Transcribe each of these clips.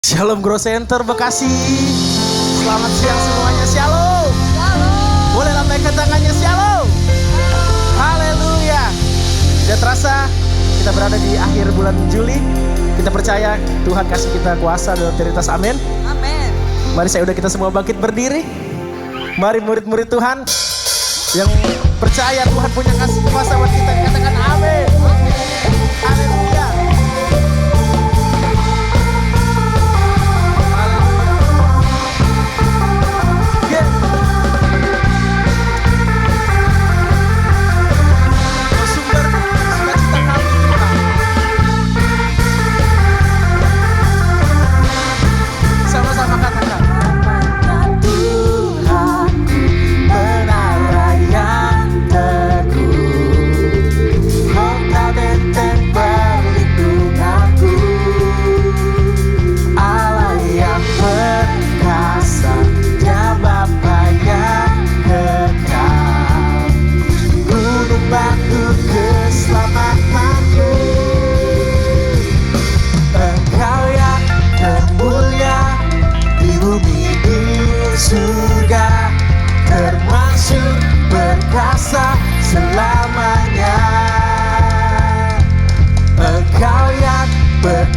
Shalom Grow Center Bekasi. Selamat siang semuanya. Shalom. Boleh lambaikan tangannya. Shalom. Haleluya. Tidak terasa kita berada di akhir bulan Juli. Kita percaya Tuhan kasih kita kuasa dan otoritas. Amin. Amin. Mari saya udah kita semua bangkit berdiri. Mari murid-murid Tuhan yang percaya Tuhan punya kasih kuasa buat kita, katakan amin. Haleluya.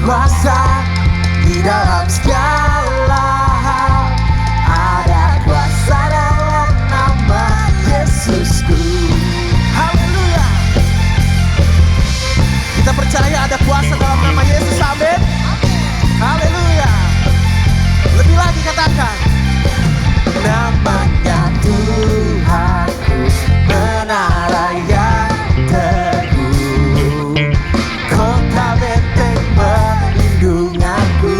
Kuasa di dalam segala hal, ada kuasa dalam nama Yesusku. Haleluya. Kita percaya ada kuasa dalam nama Yesus. Amin. Haleluya. Lebih lagi katakan, namanya Tuhanku, menara yang teguh, kota benteng perlindunganku,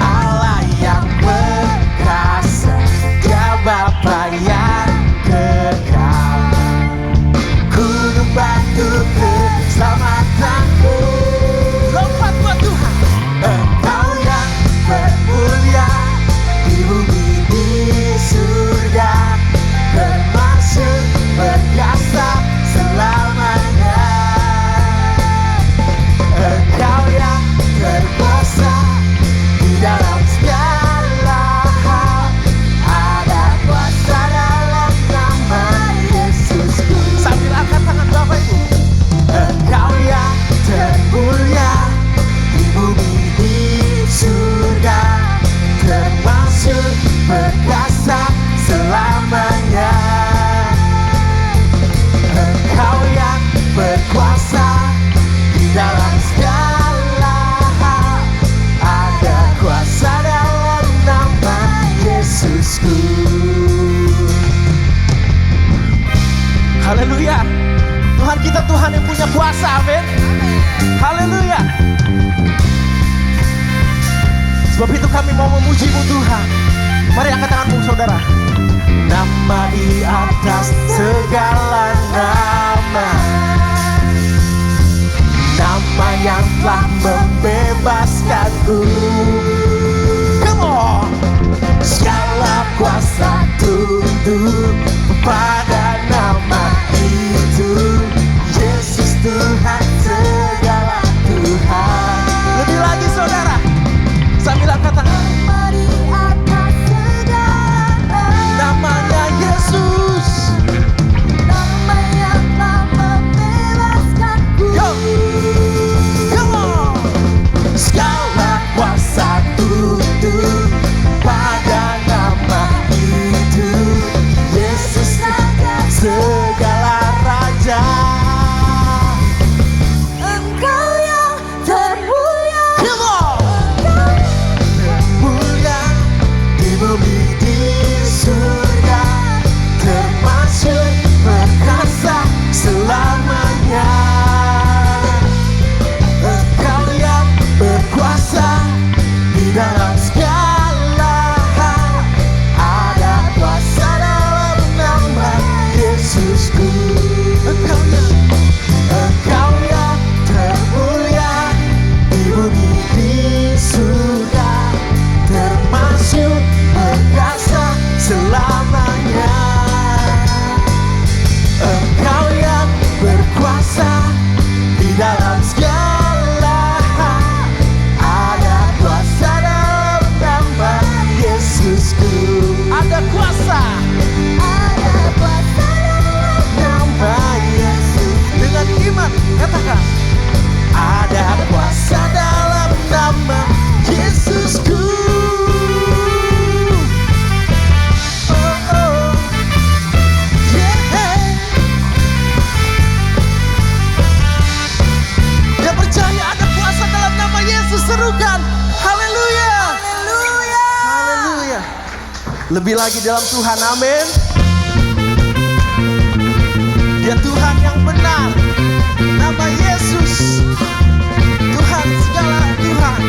Allah yang perkasa, Dia Bapa yang kekal, gunung batu keselamatanku. Lompat buat Tuhan. Engkau yang bermulia di bumi di surga, bermaksud berkuasa selamanya. Engkau yang berkuasa di dalam segala hal, ada kuasa dalam nama Yesusku. Sambil angkat tangan Bapak Ibu. Engkau yang termulia di bumi di surga, termaksud berkuasa selamanya. Engkau yang berkuasa di dalam segala hal, ada kuasa dalam nama Yesusku. Haleluya. Tuhan kita Tuhan yang punya kuasa. Amin. Haleluya. Sebab itu kami mau memuji-Mu Tuhan. Mari angkat tanganmu saudara. Nama di atas segala nama, nama yang telah membebaskanku. Come on. Segala kuasa tunduk pada nama itu, Yesus Tuhan segala Tuhan. Lebih lagi saudara, sambil angkat tangan. Namanya Yesus, Nama yang telah membebaskanku. yo, come on. Segala kuasa tunduk pada nama itu, Yesus serukan haleluya. Haleluya. Haleluya. Lebih lagi dalam Tuhan, amin. Dia Tuhan yang benar. Nama Yesus Tuhan segala Tuhan.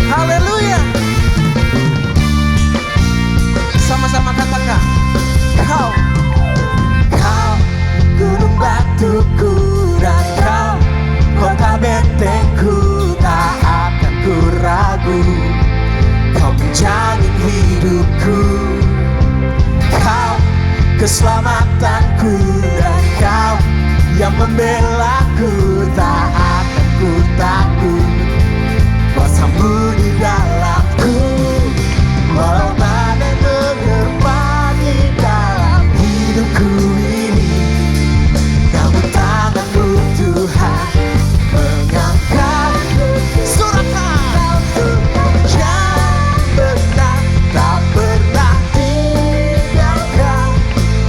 Haleluya. Sama-sama katakan, Kau gunung batuku dan Kau kota bentengku, tak akan ku ragu. Kau menjamin hidupku, Kau keselamatanku, dan Kau yang membelaku, tak akan ku takut. Kuasa-Mu di dalamku, walau badai menerpa di dalam hidupku ini. Namun tangan-Mu Tuhan mengangkatku. Surahkan yang benar, tak pernah tinggalkan.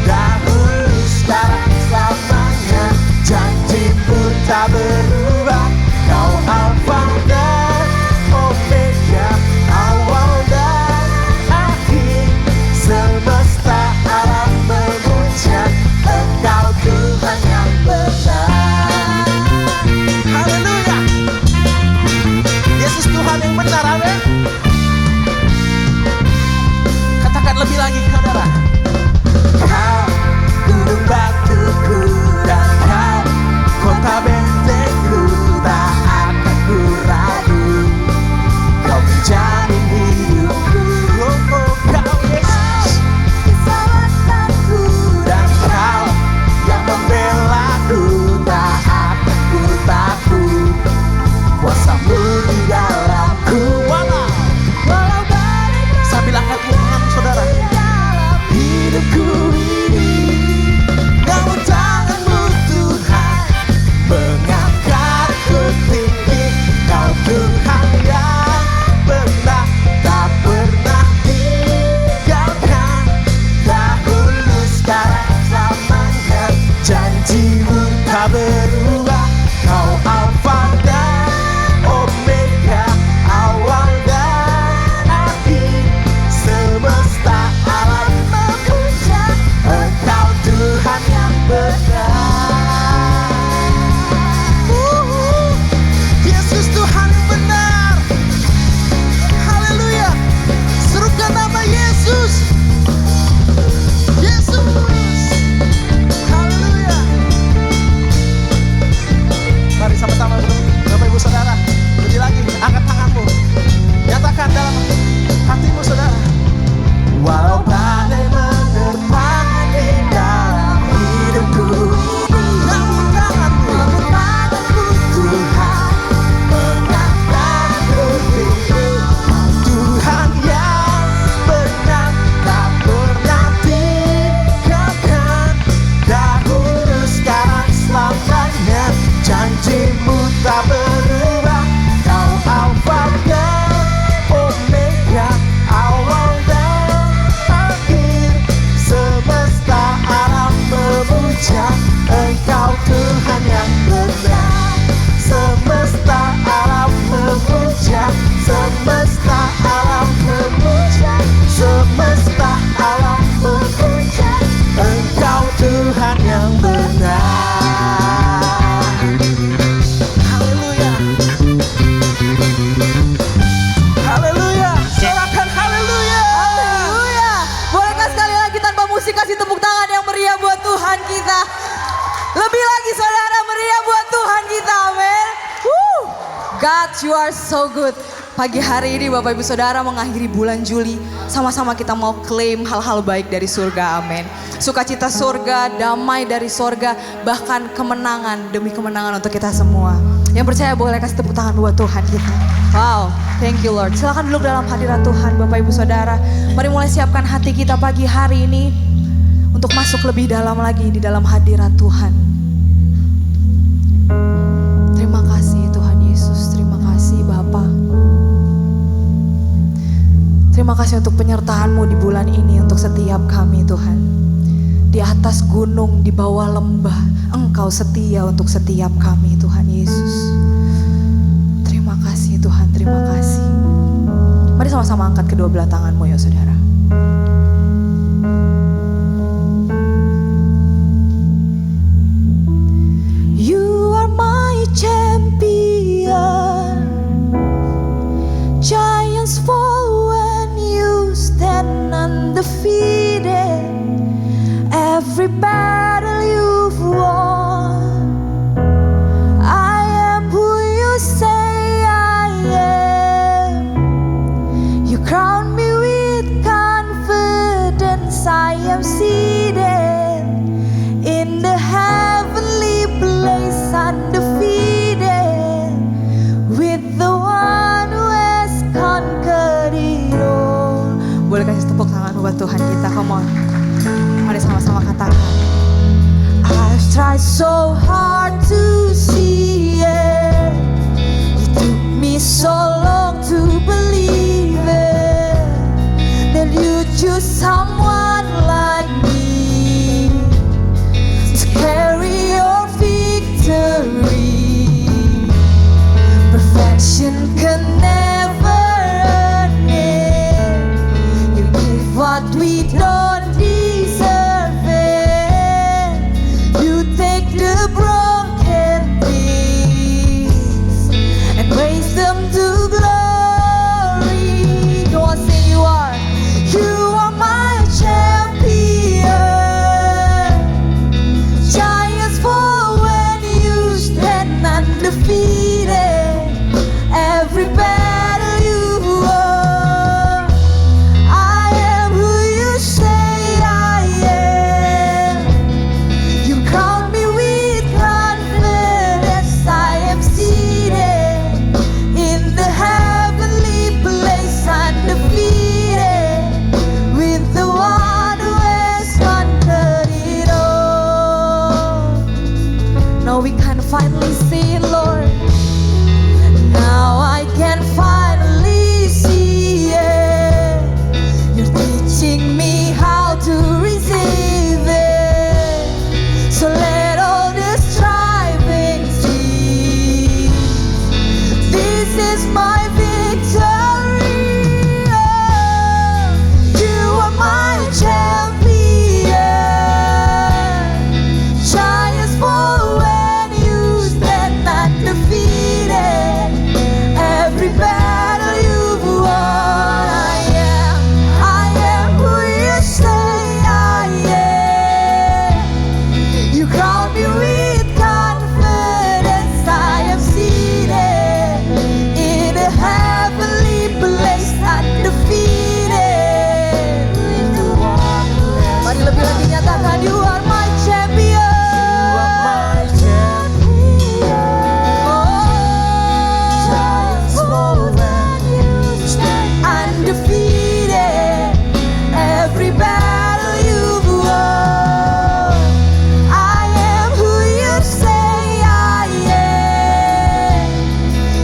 Dahulu, sekarang, selamanya, janji-Mu tak berubah. Kau Alfa dan Omega, awal dan akhir. Semesta alam memuja Engkau Tuhan yang benar. Haleluya. Yesus Tuhan yang benar, amin. Katakan lebih lagi, saudara. Kau gunung batuku dan Kau kota bentengku, tak akan ku ragu. Kau menjamin hidupku, Kau Yesus Keselamatanku dan Kau yang membelaku, tak akan ku takut. Kuasa-Mu di dalamku, walau badai sambil angkat tanganmu, saudara. di dalam Hidupku ini, namun tangan-Mu Tuhan mengangkatku tinggi. Kau Tuhan yang benar, tak pernah tinggalkan. Dahulu, sekarang, selamanya, janji-Mu tak berubah. Kau Alfa dan Omega, awal dan akhir. Semesta alam memuja Engkau Tuhan yang benar. Yesus Tuhan yang benar. Haleluya. Serukan nama Yesus. Yesus. Haleluya. Mari sama-sama Bapak Ibu Saudara, lebih lagi angkat tanganmu. Nyatakan dalam hatimu, saudara. Walau badai menerpa di dalam hidupku, namun tangan-Mu Tuhan mengangkatku tinggi. Tuhan yang benar, tak pernah tinggalkan. Dahulu, sekarang, selamanya, janji-Mu tak berubah. Kau Alfa dan Omega, awal dan akhir. Semesta alam memuja Engkau Tuhan yang benar. Semesta alam memuja, semesta alam memuja, semesta alam memuja Engkau Tuhan yang benar. Haleluya. Haleluya. Sorakan haleluya. Haleluya. Bolehkah sekali lagi tanpa musik kasih tepuk tangan yang meriah buat Tuhan kita. Lebih lagi saudara, meriah buat Tuhan kita, amin. God, you are so good. Pagi hari ini Bapak Ibu Saudara mengakhiri bulan Juli, sama-sama kita mau klaim hal-hal baik dari surga, amin. Sukacita surga, damai dari surga, bahkan kemenangan demi kemenangan untuk kita semua. Yang percaya boleh kasih tepuk tangan buat Tuhan kita. Wow, thank you Lord. Silakan duduk dalam hadirat Tuhan Bapak Ibu Saudara. Mari mulai siapkan hati kita pagi hari ini untuk masuk lebih dalam lagi di dalam hadirat Tuhan. Terima kasih Tuhan Yesus, terima kasih Bapa. Terima kasih untuk penyertaan-Mu di bulan ini untuk setiap kami Tuhan. Di atas gunung, di bawah lembah, Engkau setia untuk setiap kami Tuhan Yesus. Terima kasih sama-sama angkat kedua belah tanganmu ya saudara. You are my champion. Giants fall when you stand undefeated. Every battle you've won. I am who you say I am. You crown me with confidence. I am seated in the heavenly place, undefeated, with the one who has conquered it all. Boleh kasih tepuk tangan buat Tuhan kita, come on. Mari sama-sama katakan. I've tried so hard to see it. It took me so long to believe it, that you choose someone like me to carry your victory. Perfection can never earn it. You give what we don't deserve it. You take the broken things and raise them to glory. Go on, say you are. You are my champion. Giants fall when you stand undefeated. Every battle you won. I am who you say I am. You crown me with confidence. I am seated in the heavenly place, undefeated, with the one who has conquered it all. Now we can finally see it, Lord. Now I can finally see it. You're teaching me how to receive it. So let all the striving cease. This is my victory. Oh, you are my champion. Giants fall when you stand undefeated. Every battle you've won. I am who you say I am. You crown me with confidence. I am seated in a heavenly place, undefeated. Mari lebih lagi nyatakan, you are my champion. Undefeated, every battle you've won. I am who you say I am.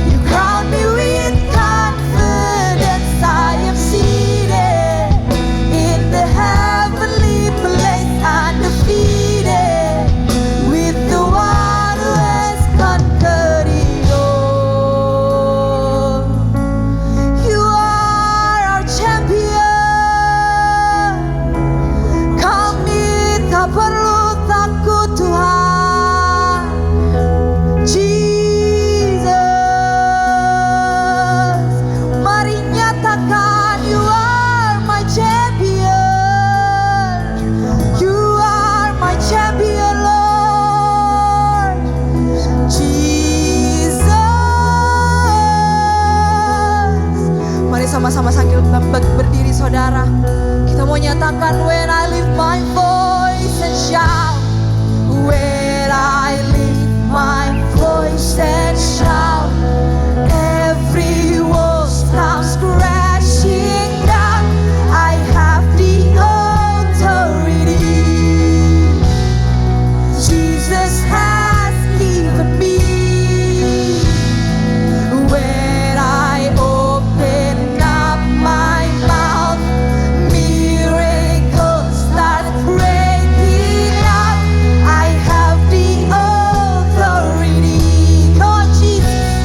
You crown me with confidence. I am seated in the heavenly place, undefeated, with the one who has conquered it all. You are our champion. Kami tak perlu takut Tuhan. Jesus, mari nyatakan, you are my champion. You are my champion, Lord. Jesus. Mari sama-sama sambil berdiri saudara. Kita mau nyatakan, when I lift my voice and shout. When I lift my voice and shout. Every wall comes crashing down. I have the authority. Jesus has given me. When I open up my mouth, miracles start breaking out. I have the authority. God, Jesus.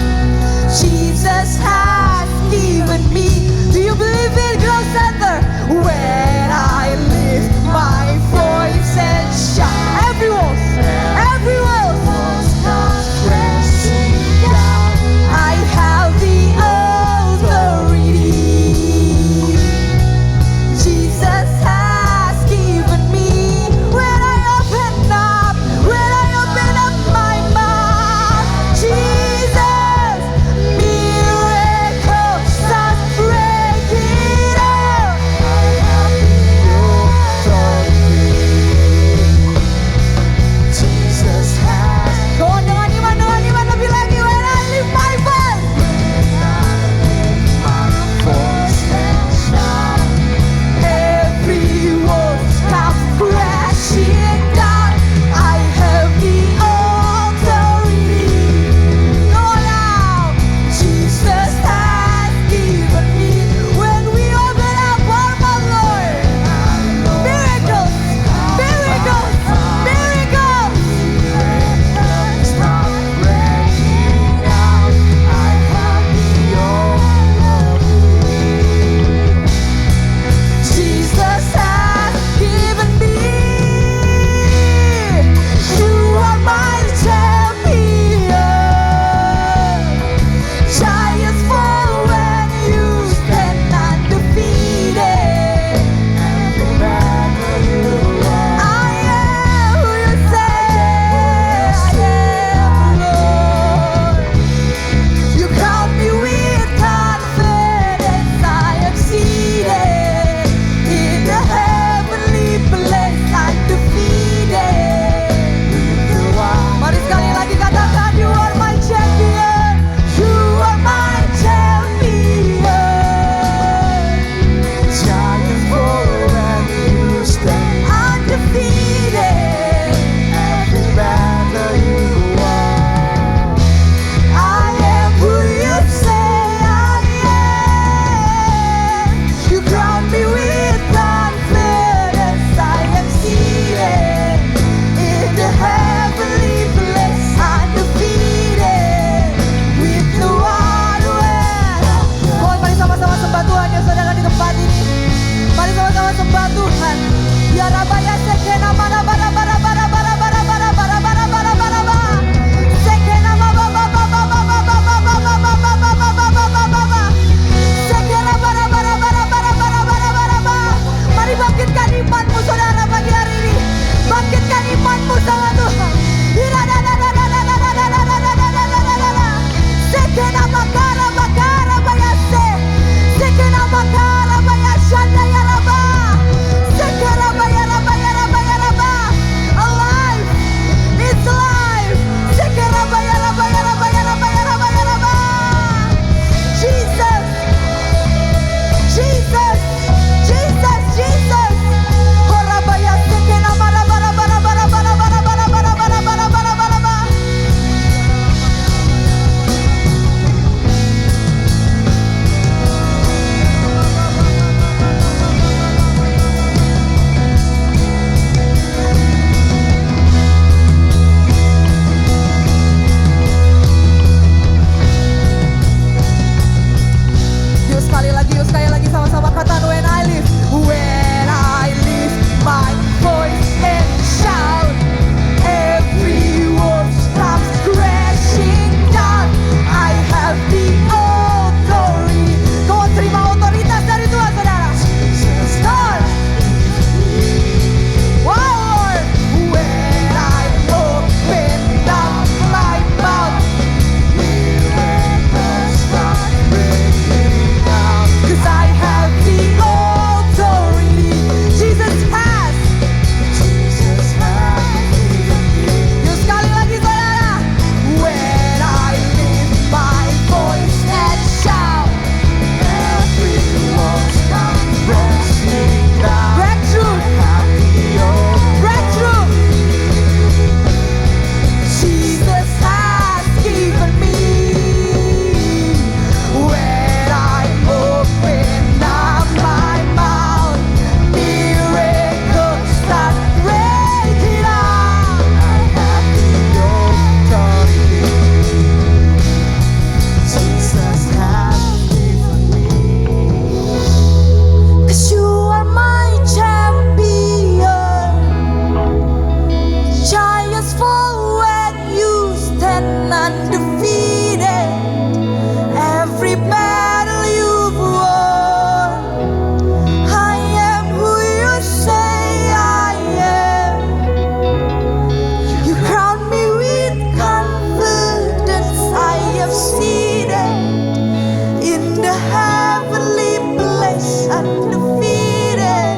heavenly place, undefeated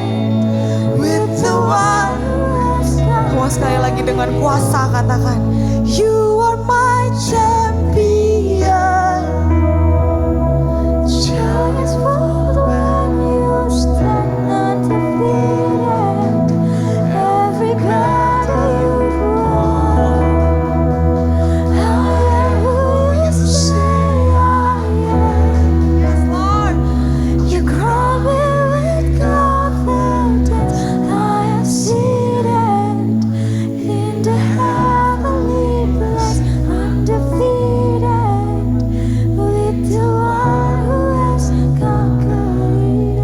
with the one who has come. Mau sekali lagi dengan kuasa katakan, You are my champion. Joy is full when you stand undefeated. Every battle you've won. Hallelujah, say I am. Yes, Lord. You crown me with confidence. I am seated in the heavenly place, undefeated with the one who has conquered it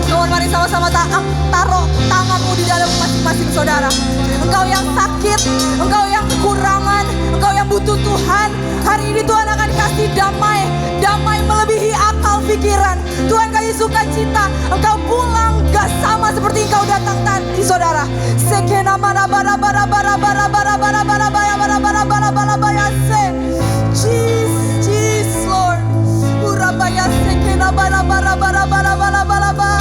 Namun mari sama-sama taruh tanganmu di dalam masing-masing saudara. Engkau yang sakit, engkau yang kekurangan, engkau yang butuh Tuhan. Hari ini Tuhan akan kasih damai, damai melebihi akal pikiran. Tuhan kasih sukacita, engkau pulang gak sama seperti engkau datang tadi saudara. Sekena mana bara bara bara bara bara bara bara bara bara bara bara bara bara se. Jesus Lord. Urabaya sekena bara bara bara bara bara bara bara.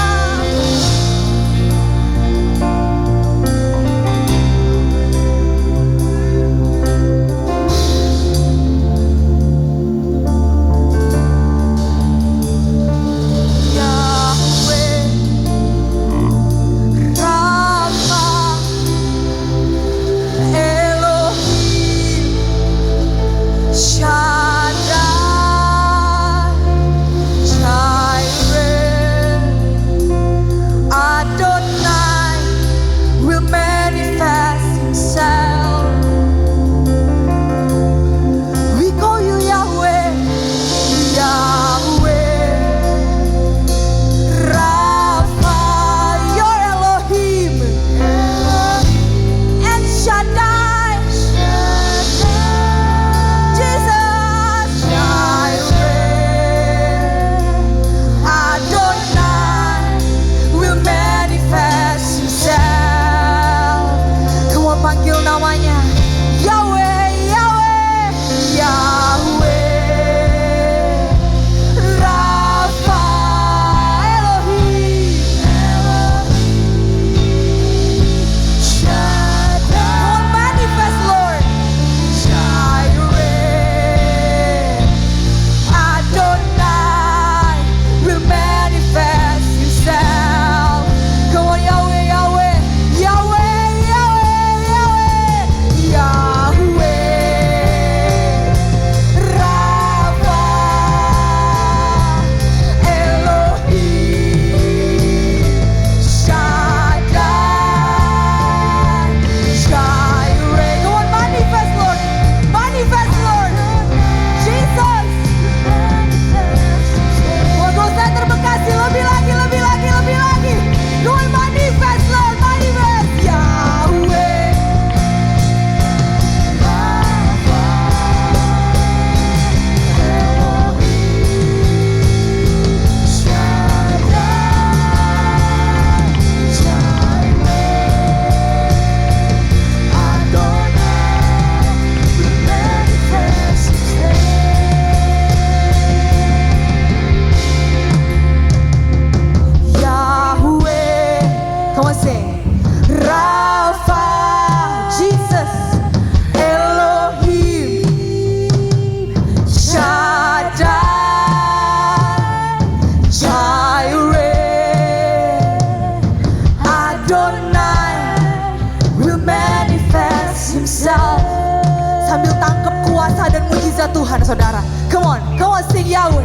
Tuhan saudara. Come on sing Yahweh.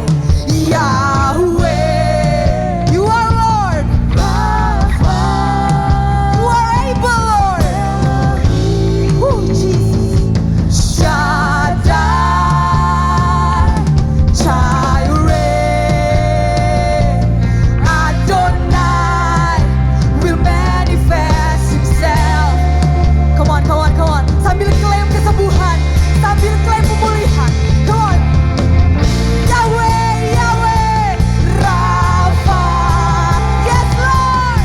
Yahweh, you are Lord. You are able, Lord. Jesus. Shaddai, Jireh, Adonai will manifest himself. Come on. Sambil klaim kesembuhan, sambil klaim pemulihan. Come on. Yahweh, Rafa. Yes, Lord.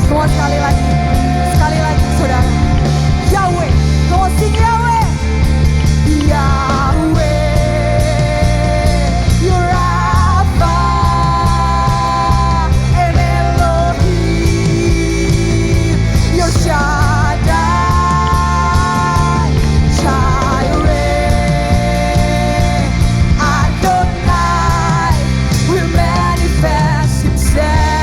Semua sekali lagi saudara. Yahweh, come on sing Yahweh. Yahweh, you're Alpha and Elohim, you're Shaddai, Jireh, Adonai will manifest himself.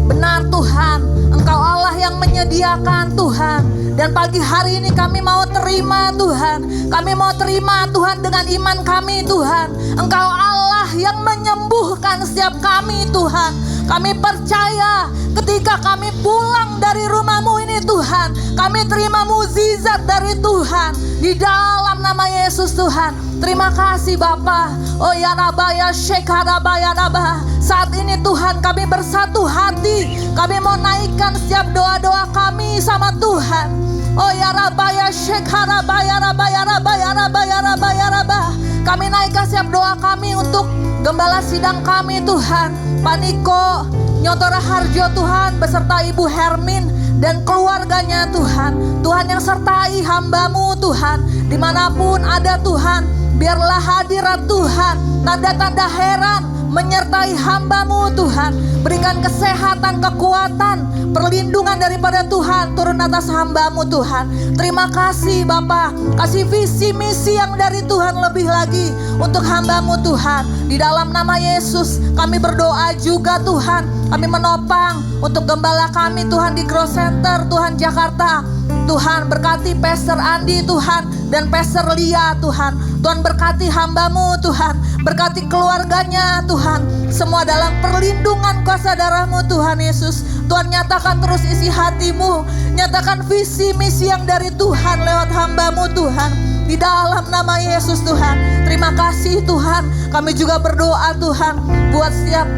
Benar Tuhan, Engkau Allah yang menyediakan Tuhan. Dan pagi hari ini kami mau terima Tuhan. Kami mau terima Tuhan dengan iman kami Tuhan. Engkau Allah yang menyembuhkan setiap kami Tuhan. Kami percaya ketika kami pulang dari rumah-Mu ini Tuhan, kami terima mukjizat dari Tuhan di dalam nama Yesus Tuhan. Terima kasih Bapa. Oh ya Nabaya Shekarabaya Nabah. Saat ini Tuhan kami bersatu hati. Kami mau naikkan setiap doa-doa kami sama Tuhan. Oh ya Rabaya Shekarabaya Rabaya Rabaya Rabaya Rabaya Rabah. Kami naikkan setiap doa kami untuk gembala sidang kami Tuhan, Pak Niko Nyotora Harjo Tuhan, beserta Ibu Hermin dan keluarganya Tuhan. Tuhan yang sertai hamba-Mu Tuhan, dimanapun ada Tuhan, biarlah hadirat Tuhan, tanda-tanda heran menyertai hamba-Mu Tuhan. Berikan kesehatan, kekuatan, perlindungan daripada Tuhan turun atas hamba-Mu Tuhan. Terima kasih Bapa, kasih visi misi yang dari Tuhan lebih lagi untuk hamba-Mu Tuhan. Di dalam nama Yesus kami berdoa juga Tuhan. Kami menopang untuk gembala kami Tuhan di Cross Center Tuhan Jakarta. Tuhan berkati Pastor Andi Tuhan dan Pastor Lia Tuhan. Tuhan berkati hamba-Mu Tuhan, berkati keluarganya Tuhan. Semua dalam perlindungan kuasa darah-Mu Tuhan Yesus. Tuhan nyatakan terus isi hati-Mu, nyatakan visi misi yang dari Tuhan lewat hamba-Mu Tuhan. Di dalam nama Yesus Tuhan. Terima kasih Tuhan. Kami juga berdoa Tuhan buat setiap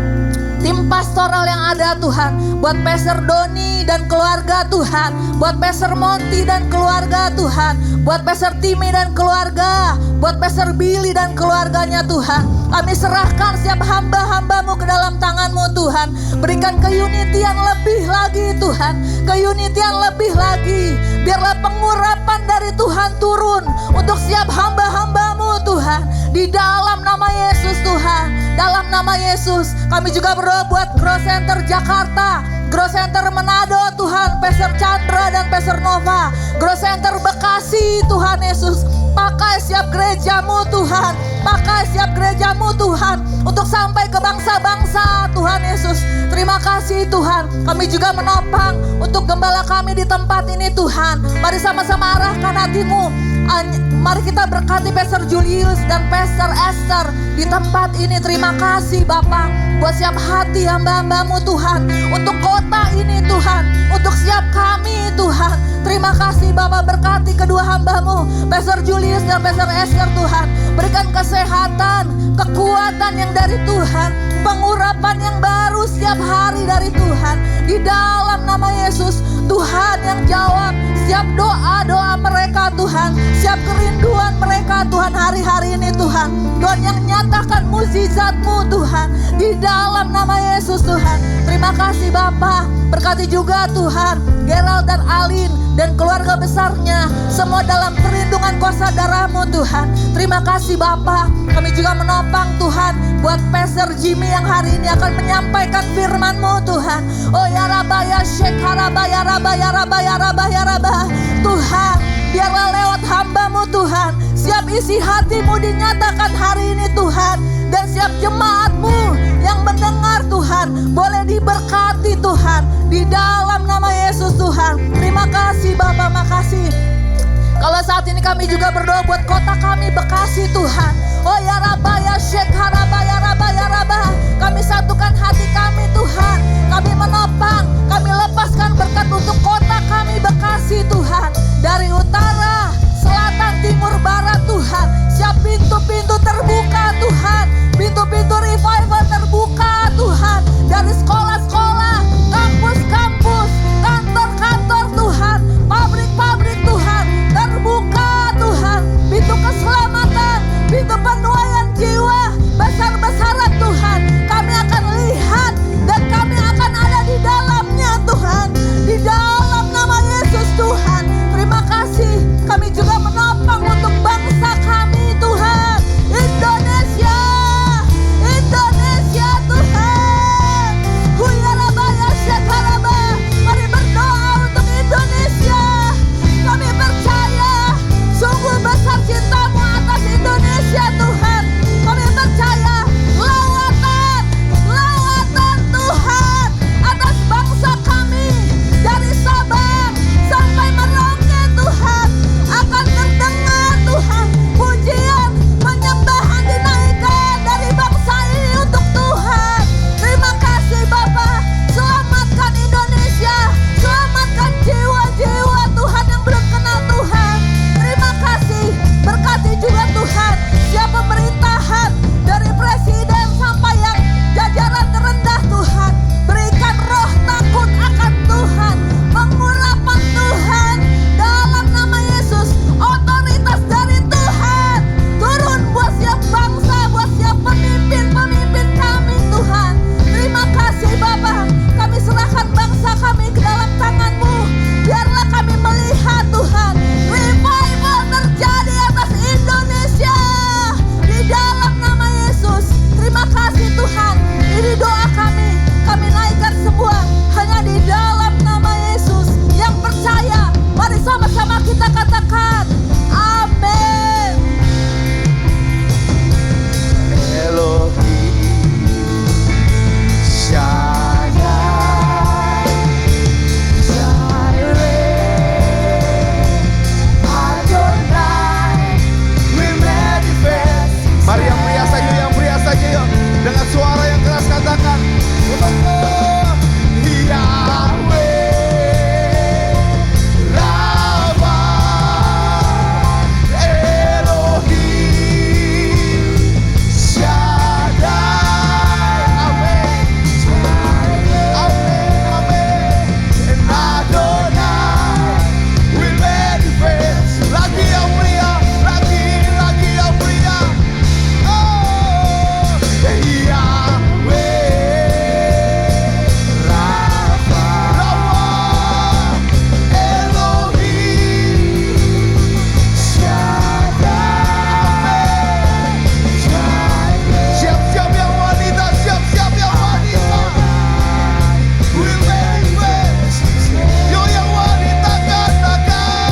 tim pastoral yang ada Tuhan, buat Pastor Doni dan keluarga Tuhan, buat Pastor Monty dan keluarga Tuhan, buat Pastor Timmy dan keluarga, buat Pastor Billy dan keluarganya Tuhan. Kami serahkan setiap hamba-hamba-Mu ke dalam tangan-Mu Tuhan. Berikan keunity yang lebih lagi Tuhan, keunity yang lebih lagi. Biarlah pengurapan dari Tuhan turun untuk setiap hamba-hamba-Mu Tuhan. Di dalam nama Yesus Tuhan, dalam nama Yesus kami juga berdoa buat Cross Center Jakarta, Cross Center Manado Tuhan, Pastor Chandra dan Pastor Nova, Cross Center Bekasi Tuhan Yesus. Pakai setiap gereja-Mu Tuhan, pakai setiap gereja-Mu Tuhan untuk sampai ke bangsa-bangsa Tuhan Yesus. Terima kasih Tuhan. Kami juga menopang untuk gembala kami di tempat ini Tuhan. Mari sama-sama arahkan hati-Mu. Mari kita berkati Pastor Julius dan Pastor Esther di tempat ini. Terima kasih Bapa buat siap hati hamba-hamba-Mu Tuhan, untuk kota ini Tuhan, untuk siap kami Tuhan. Terima kasih Bapa, berkati kedua hamba-Mu Pastor Julius dan Pastor Esther Tuhan. Berikan kesehatan, kekuatan yang dari Tuhan, pengurapan yang baru setiap hari dari Tuhan. Di dalam nama Yesus, Tuhan yang jawab setiap doa-doa mereka Tuhan, setiap kerinduan mereka Tuhan hari-hari ini Tuhan. Tuhan yang nyatakan mukjizat-Mu Tuhan, di dalam nama Yesus Tuhan. Terima kasih Bapa, berkati juga Tuhan Gerald dan Alin dan keluarga besarnya, semua dalam perlindungan kuasa darah-Mu Tuhan. Terima kasih Bapa. Kami juga menopang Tuhan buat Pastor Jimmy yang hari ini akan menyampaikan firman-Mu Tuhan. Oh ya Rabaya Sheikh Harabaya Rabaya Rabaya Rabaya Rabah. Tuhan Biarlah lewat hamba-Mu Tuhan, siap isi hati-Mu dinyatakan hari ini Tuhan. Dan siap jemaat-Mu yang mendengar Tuhan, boleh diberkati Tuhan. Di dalam nama Yesus Tuhan. Terima kasih Bapa, makasih. Kalau saat ini kami juga berdoa buat kota kami Bekasi Tuhan. Oh ya Rabba ya Syekh Haraba ya Rabba ya Rabba. Kami satukan hati kami Tuhan. Kami menopang, kami lepaskan berkat untuk kota kami Bekasi Tuhan. Dari utara, selatan, timur, barat Tuhan. Siap pintu-pintu terbuka Tuhan. Pintu-pintu revival terbuka Tuhan. Dari sekolah-sekolah, kampus-kampus, kantor-kantor Tuhan. Pabrik-pabrik Tuhan. Terbuka Tuhan. Pintu keselamatan, pintu penuaian jiwa besar-besaran Tuhan. Kami akan lihat dan kami akan ada di dalamnya Tuhan. Di dalam nama Yesus Tuhan. Terima kasih. Kami juga menopang untuk bangsa kami Tuhan. Indonesia. Indonesia Tuhan. Huyarabaya Syakaraba. Mari berdoa untuk Indonesia. Kami percaya sungguh besar cinta-Mu atas Indonesia Tuhan. Kami percaya lawatan Tuhan atas bangsa kami. Dari Sabang sampai Merauke Tuhan akan terdengar Tuhan. Pujian, penyembahan dinaikkan dari bangsa ini untuk Tuhan. Terima kasih Bapa. Selamatkan Indonesia. Selamatkan jiwa-jiwa Tuhan yang belum kenal Tuhan. Terima kasih. Berkati juga Tuhan. Siap pemerintahan dari presiden sampai yang jajaran terendah Tuhan. Berikan roh takut akan Tuhan. Pengurapan Tuhan. Dalam nama Yesus. Otoritas dari Tuhan. Turun buat siap bangsa. Buat siap pemimpin-pemimpin kami Tuhan. Terima kasih Bapa. Kami serahkan bangsa kami ke dalam tangan-Mu. Biarlah kami melihat Tuhan. Revival terjadi atas Indonesia. Di dalam nama Yesus. Terima kasih Tuhan. Ini doa kami. Kami naikkan semua hanya di dalam nama Yesus. Yang percaya, mari sama-sama kita katakan amin. Elohim Shaddai Jireh Adonai we manifest. Mari yang pria saja yuk dengan suara yang keras katakan oh, Yahweh Rafa Elohim Shaddai. Amin. Amin. Amin. And Adonai we manifest. Lagi yang pria, lagi yang pria. Oh, Yahweh Rafa Elohim Shaddai Jireh. Siap-siap yang wanita, siap-siap yang wanita. We manifest. Yo yang wanita katakan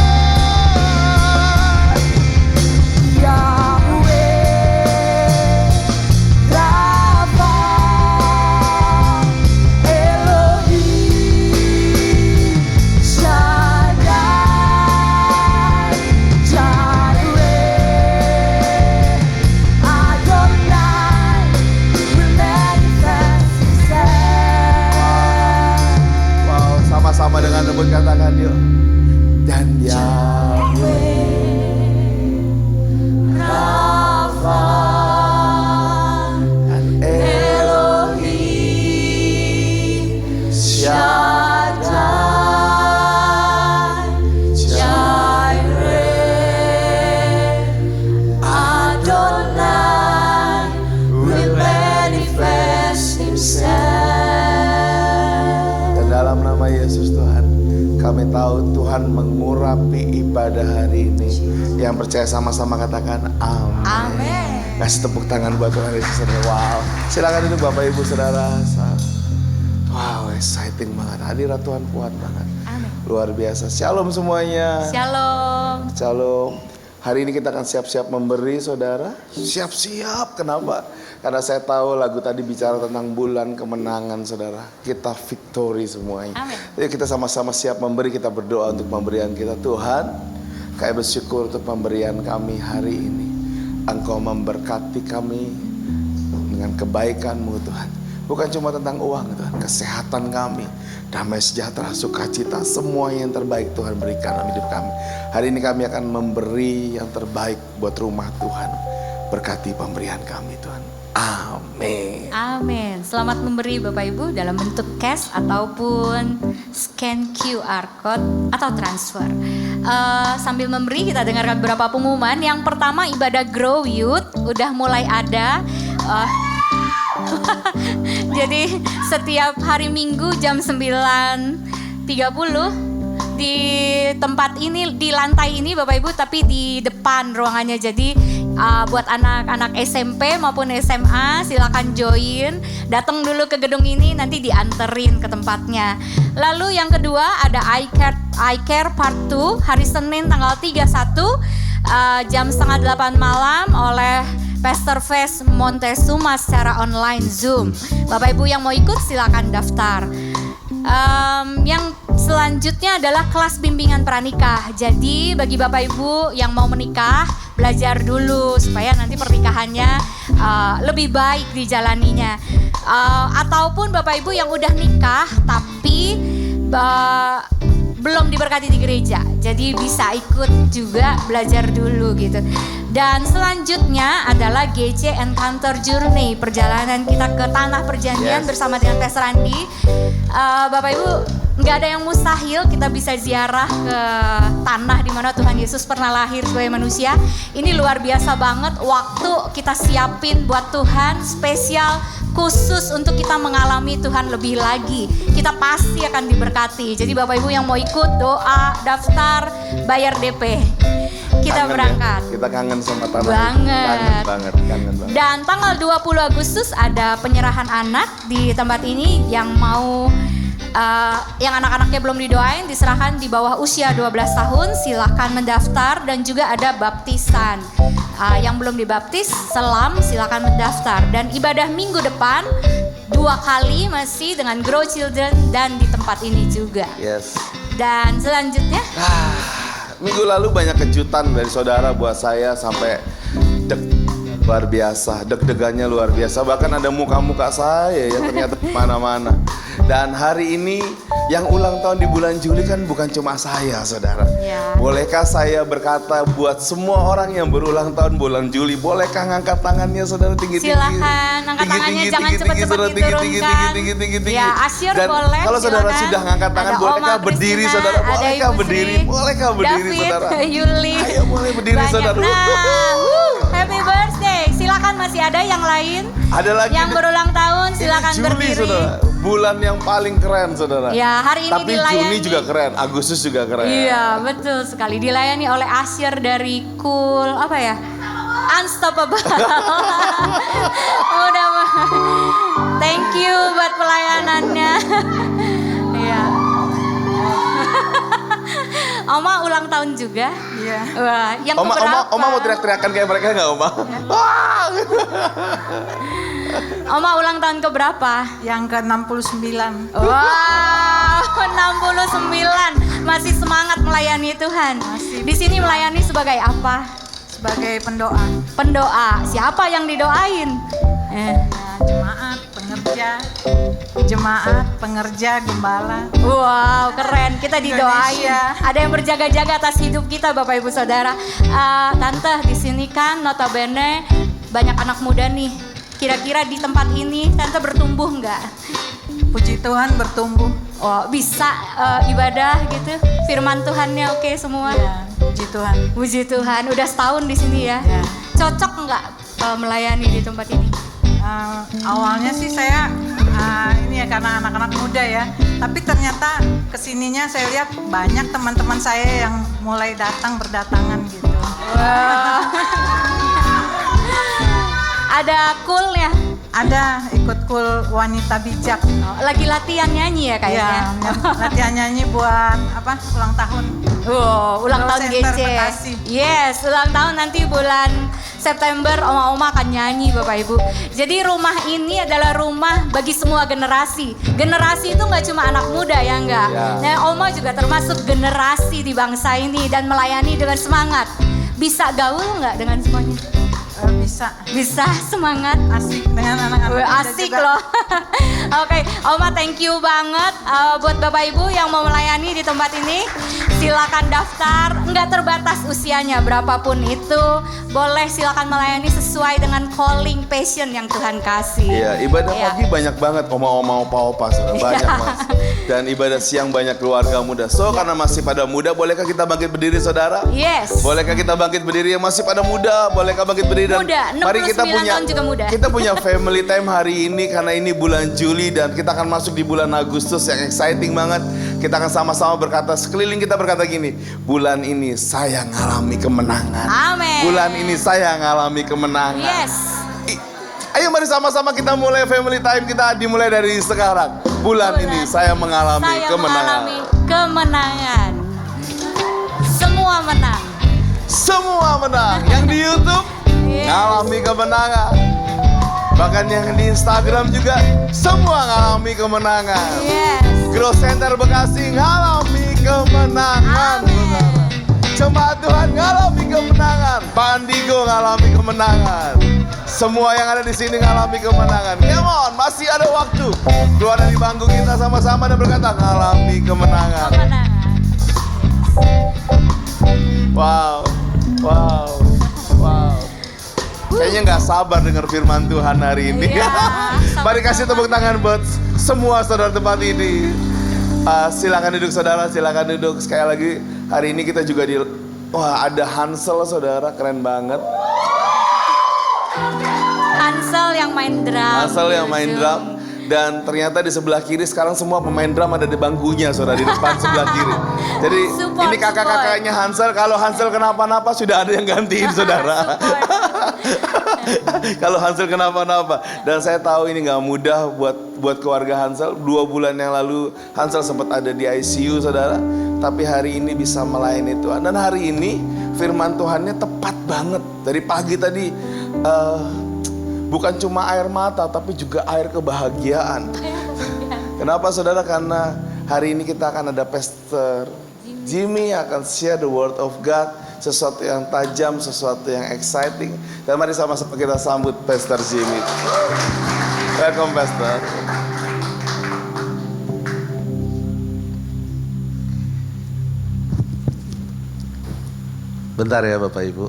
Yahweh Rafa Elohim Shaddai Jireh Adonai we manifest Himself. Wow, sama-sama dengan lembut katakan yuk. Dan Rafa dan Elohim Shaddai Jireh Adonai we manifest Himself. Dan dalam nama Yesus Tuhan, kami tahu Tuhan mengurapi ibadah hari ini. Yang percaya sama-sama katakan amin. Amin. Kasih tepuk tangan buat Tuhan Yesus. Wow. Silakan duduk Bapak Ibu Saudara. Wow, exciting banget. Hadirat Tuhan kuat banget. Amin. Luar biasa. Shalom semuanya. Shalom. Shalom. Hari ini kita akan siap-siap memberi, saudara. Siap-siap. Kenapa? Karena saya tahu lagu tadi bicara tentang bulan kemenangan, saudara. Kita victory semuanya. Amin. Jadi kita sama-sama siap memberi. Kita berdoa untuk pemberian kita. Tuhan, kami bersyukur untuk pemberian kami hari ini. Engkau memberkati kami dengan kebaikan-Mu, Tuhan. Bukan cuma tentang uang, Tuhan. Kesehatan kami, damai sejahtera, sukacita, semua yang terbaik Tuhan berikan dalam hidup kami. Hari ini kami akan memberi yang terbaik buat rumah Tuhan. Berkati pemberian kami, Tuhan. Amin. Amin. Selamat memberi Bapak Ibu dalam bentuk cash ataupun scan QR code atau transfer. Sambil memberi kita dengarkan beberapa pengumuman. Yang pertama, ibadah Grow Youth udah mulai ada. Jadi setiap hari Minggu jam 9.30 di tempat ini, di lantai ini Bapak Ibu, tapi di depan ruangannya. Jadi buat anak-anak SMP maupun SMA silakan join. Datang dulu ke gedung ini, nanti dianterin ke tempatnya. Lalu yang kedua ada I Care Part 2 hari Senin tanggal 31 jam 7:30 malam oleh Pastor Fes Montezuma secara online Zoom. Bapak Ibu yang mau ikut silakan daftar. Yang selanjutnya adalah kelas bimbingan pranikah. Jadi bagi Bapak Ibu yang mau menikah, belajar dulu supaya nanti pernikahannya lebih baik dijalaninya. Ataupun Bapak Ibu yang udah nikah tapi belum diberkati di gereja, jadi bisa ikut juga belajar dulu gitu. Dan selanjutnya adalah GC Encounter Journey, perjalanan kita ke tanah perjanjian bersama dengan Pastor Andi. Bapak Ibu, nggak ada yang mustahil, kita bisa ziarah ke tanah di mana Tuhan Yesus pernah lahir sebagai manusia. Ini luar biasa banget, waktu kita siapin buat Tuhan spesial, khusus untuk kita mengalami Tuhan lebih lagi. Kita pasti akan diberkati. Jadi Bapak Ibu yang mau ikut, doa, daftar, bayar DP. Kita kangen berangkat. Ya? Kita kangen sama tanah. Kangen banget. Dan tanggal 20 Agustus ada penyerahan anak di tempat ini. Yang mau yang anak-anaknya belum didoain, diserahkan di bawah usia 12 tahun, silakan mendaftar. Dan juga ada baptisan. Yang belum dibaptis, selam, silakan mendaftar. Dan ibadah minggu depan 2 kali masih dengan Grow Children dan di tempat ini juga. Yes. Dan selanjutnya Minggu lalu banyak kejutan dari saudara buat saya sampai luar biasa, deg-degannya luar biasa. Bahkan ada muka-muka saya ya ternyata mana-mana. Dan hari ini yang ulang tahun di bulan Juli kan bukan cuma saya, saudara. Ya. Bolehkah saya berkata buat semua orang yang berulang tahun bulan Juli, bolehkah ngangkat tangannya, saudara, tinggi-tinggi? Silakan, angkat tangannya, jangan cepat-cepat diturunkan. Tinggi. Ya, Asyur Dan boleh. kalau saudara silakan. sudah ngangkat tangan, Ada bolehkah Oma berdiri, Christina, saudara? ada Bolehkah Ibu berdiri? Sri, Bolehkah berdiri, David, saudara? Yuli. Ayo, boleh berdiri, Banyak. saudara. Happy birthday. Silakan, masih ada yang lain. Ada lagi yang berulang tahun, silakan Juli, berdiri. saudara. Bulan yang paling keren, saudara. Ya, hari ini Tapi dilayani. Juni juga keren, Agustus juga keren. Iya, betul sekali. Dilayani oleh Asyir dari Cool, apa ya? Unstoppable. Udah, thank you buat pelayanannya. Iya. Oma ulang tahun juga. Iya. Wah, yang Oma keberapa? mau teriak-teriakan kayak mereka nggak, Oma? Wah! Oma ulang tahun keberapa? Yang ke-69. Wow, 69. Masih semangat melayani Tuhan. Masih. Di sini melayani sebagai apa? Sebagai pendoa. Pendoa. Siapa yang didoain? Jemaat, pengerja, gembala. Wow, keren. Kita didoain. Indonesia. Ada yang berjaga-jaga atas hidup kita, Bapak Ibu Saudara. Tante, di sini kan notabene banyak anak muda nih. Kira-kira di tempat ini Tante bertumbuh nggak? Puji Tuhan bertumbuh. Oh, bisa ibadah gitu. Firman Tuhannya oke semua. Ya, puji Tuhan. Puji Tuhan. Udah setahun di sini ya. Ya. Cocok nggak melayani di tempat ini? Awalnya sih saya ini ya karena anak-anak muda ya. Tapi ternyata kesininya saya lihat banyak teman-teman saya yang mulai berdatangan gitu. Wow. Ada coolnya. Ada ikut kul wanita bijak. Oh, lagi latihan nyanyi ya kayaknya. Iya, latihan nyanyi buat apa? Ulang tahun. Wow, ulang Girl tahun Center GC. Bekasi. Yes, ulang tahun nanti bulan September oma-oma akan nyanyi Bapak Ibu. Jadi rumah ini adalah rumah bagi semua generasi. Generasi itu nggak cuma anak muda ya enggak. Ya. Nah, oma juga termasuk generasi di bangsa ini dan melayani dengan semangat. Bisa gaul nggak dengan semuanya? Bisa. Bisa, semangat. Asik dengan anak-anak muda Asik juga. loh. Oke, Oma thank you banget buat Bapak Ibu yang mau melayani di tempat ini. Silakan daftar, nggak terbatas usianya berapapun itu. Boleh silakan melayani sesuai dengan calling passion yang Tuhan kasih. Iya, ibadah Iya. pagi banyak banget oma-oma, opa-opa, saudara. Banyak mas. Dan ibadah siang banyak keluarga muda. So karena masih pada muda, bolehkah kita bangkit berdiri saudara? Yes. Bolehkah kita bangkit berdiri yang masih pada muda? Bolehkah bangkit berdiri dan Muda, 69 tahun juga muda. Kita punya family time hari ini karena ini bulan Juli dan kita akan masuk di bulan Agustus yang exciting banget. Kita akan sama-sama berkata, sekeliling kita berkata gini, bulan ini saya ngalami kemenangan. Amin. Bulan ini saya ngalami kemenangan. Yes. Ayo mari sama-sama kita mulai family time kita dimulai dari sekarang. Bulan ini saya mengalami Saya kemenangan. mengalami kemenangan. Semua menang. Semua menang. Yang di YouTube Yes. ngalami kemenangan. Bahkan yang di Instagram juga semua ngalami kemenangan. Yes. Girl Center Bekasi ngalami kemenangan. Amin. Jemaat Tuhan ngalami kemenangan. Pandigo ngalami kemenangan. Semua yang ada di sini ngalami kemenangan. Come on, masih ada waktu. Keluar dari bangku kita sama-sama dan berkata ngalami kemenangan. Kemenangan. Wow, wow, wow. Kayaknya nggak sabar dengar firman Tuhan hari ini. Iya, Mari kasih tepuk tangan buat semua saudara tempat ini. Silakan duduk saudara, silakan duduk. Sekali lagi hari ini kita juga wah ada Hansel saudara, keren banget. Hansel yang main drum. Hansel yang main drum. Dan ternyata di sebelah kiri sekarang semua pemain drum ada di bangkunya saudara, di depan sebelah kiri. Jadi Support, ini kakak-kakaknya Hansel, kalau Hansel kenapa-napa sudah ada yang gantiin saudara. Kalau Hansel kenapa-napa. Dan saya tahu ini nggak mudah buat keluarga Hansel. 2 bulan yang lalu Hansel sempat ada di ICU saudara. Tapi hari ini bisa melayani Tuhan. Dan hari ini firman Tuhannya tepat banget. Dari pagi tadi bukan cuma air mata tapi juga air kebahagiaan. Kenapa saudara? Karena hari ini kita akan ada Pastor Jimmy akan share the word of God. Sesuatu yang tajam, sesuatu yang exciting. Dan mari sama-sama kita sambut Pastor Jimmy. Welcome Pastor. Bentar ya Bapak Ibu.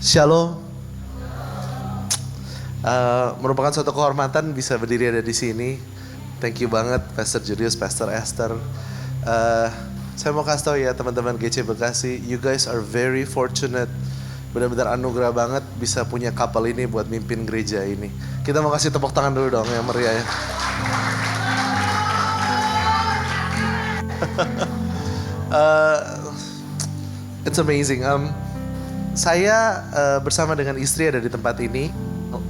Shalom. Merupakan suatu kehormatan bisa berdiri ada di sini. Thank you banget Pastor Julius, Pastor Esther. Saya mau kasih tahu ya teman-teman GC Bekasi, you guys are very fortunate. Benar-benar anugerah banget bisa punya kapal ini buat mimpin gereja ini. Kita mau kasih tepuk tangan dulu dong yang meriah ya. It's amazing. Saya bersama dengan istri ada di tempat ini.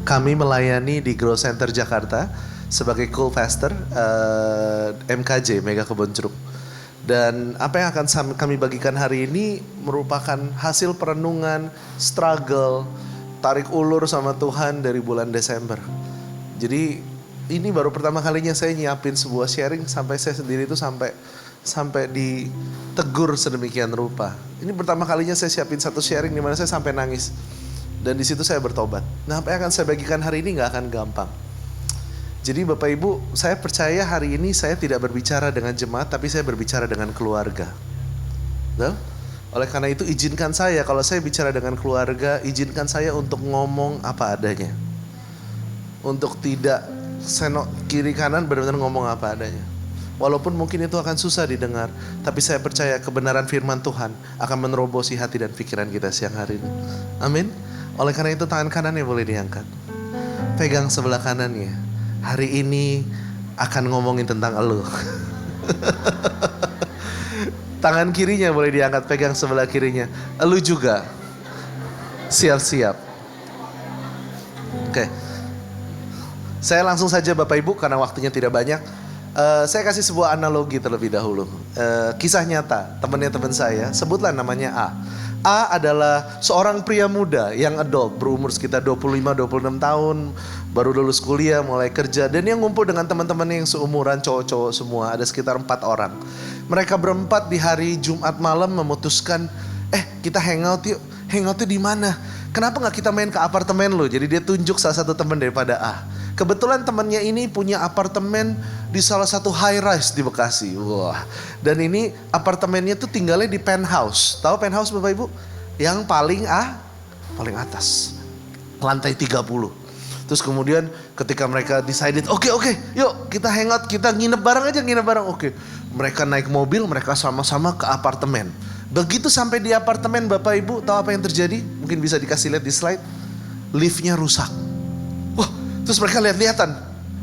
Kami melayani di Grow Center Jakarta sebagai co-pastor MKJ Mega Kebon Jeruk. Dan apa yang akan kami bagikan hari ini merupakan hasil perenungan, struggle, tarik ulur sama Tuhan dari bulan Desember. Jadi ini baru pertama kalinya saya nyiapin sebuah sharing sampai saya sendiri itu sampai ditegur sedemikian rupa. Ini pertama kalinya saya siapin satu sharing di mana saya sampai nangis. Dan di situ saya bertobat. Nah, apa yang akan saya bagikan hari ini nggak akan gampang. Jadi Bapak Ibu, saya percaya hari ini saya tidak berbicara dengan jemaat, tapi saya berbicara dengan keluarga. Betul? Oleh karena itu izinkan saya, kalau saya bicara dengan keluarga, izinkan saya untuk ngomong apa adanya. Untuk tidak senok kiri kanan, benar-benar ngomong apa adanya. Walaupun mungkin itu akan susah didengar, tapi saya percaya kebenaran firman Tuhan akan menerobosi hati dan pikiran kita siang hari ini. Amin. Oleh karena itu tangan kanannya boleh diangkat. Pegang sebelah kanannya. Hari ini akan ngomongin tentang elu. Tangan kirinya boleh diangkat, pegang sebelah kirinya. Lu juga. Siap-siap. Oke. Saya langsung saja Bapak Ibu karena waktunya tidak banyak. Saya kasih sebuah analogi terlebih dahulu. Kisah nyata, temannya teman saya, sebutlah namanya A. A adalah seorang pria muda yang adult, berumur sekitar 25-26 tahun, baru lulus kuliah, mulai kerja. Dan dia ngumpul dengan teman-temannya yang seumuran, cowok-cowok semua, ada sekitar 4 orang. Mereka berempat di hari Jumat malam memutuskan, kita hangout yuk. Hangoutnya di mana? Kenapa gak kita main ke apartemen lo? Jadi dia tunjuk salah satu teman daripada A. Kebetulan temannya ini punya apartemen di salah satu high rise di Bekasi. Wah. Dan ini apartemennya tuh tinggalnya di penthouse. Tahu penthouse Bapak Ibu? Yang paling atas. Lantai 30. Terus kemudian ketika mereka decided, oke, yuk kita hangout, kita nginep bareng. Oke. Mereka naik mobil, mereka sama-sama ke apartemen. Begitu sampai di apartemen Bapak Ibu, tahu apa yang terjadi? Mungkin bisa dikasih lihat di slide. Liftnya rusak. Wah, terus mereka lihat-lihatan.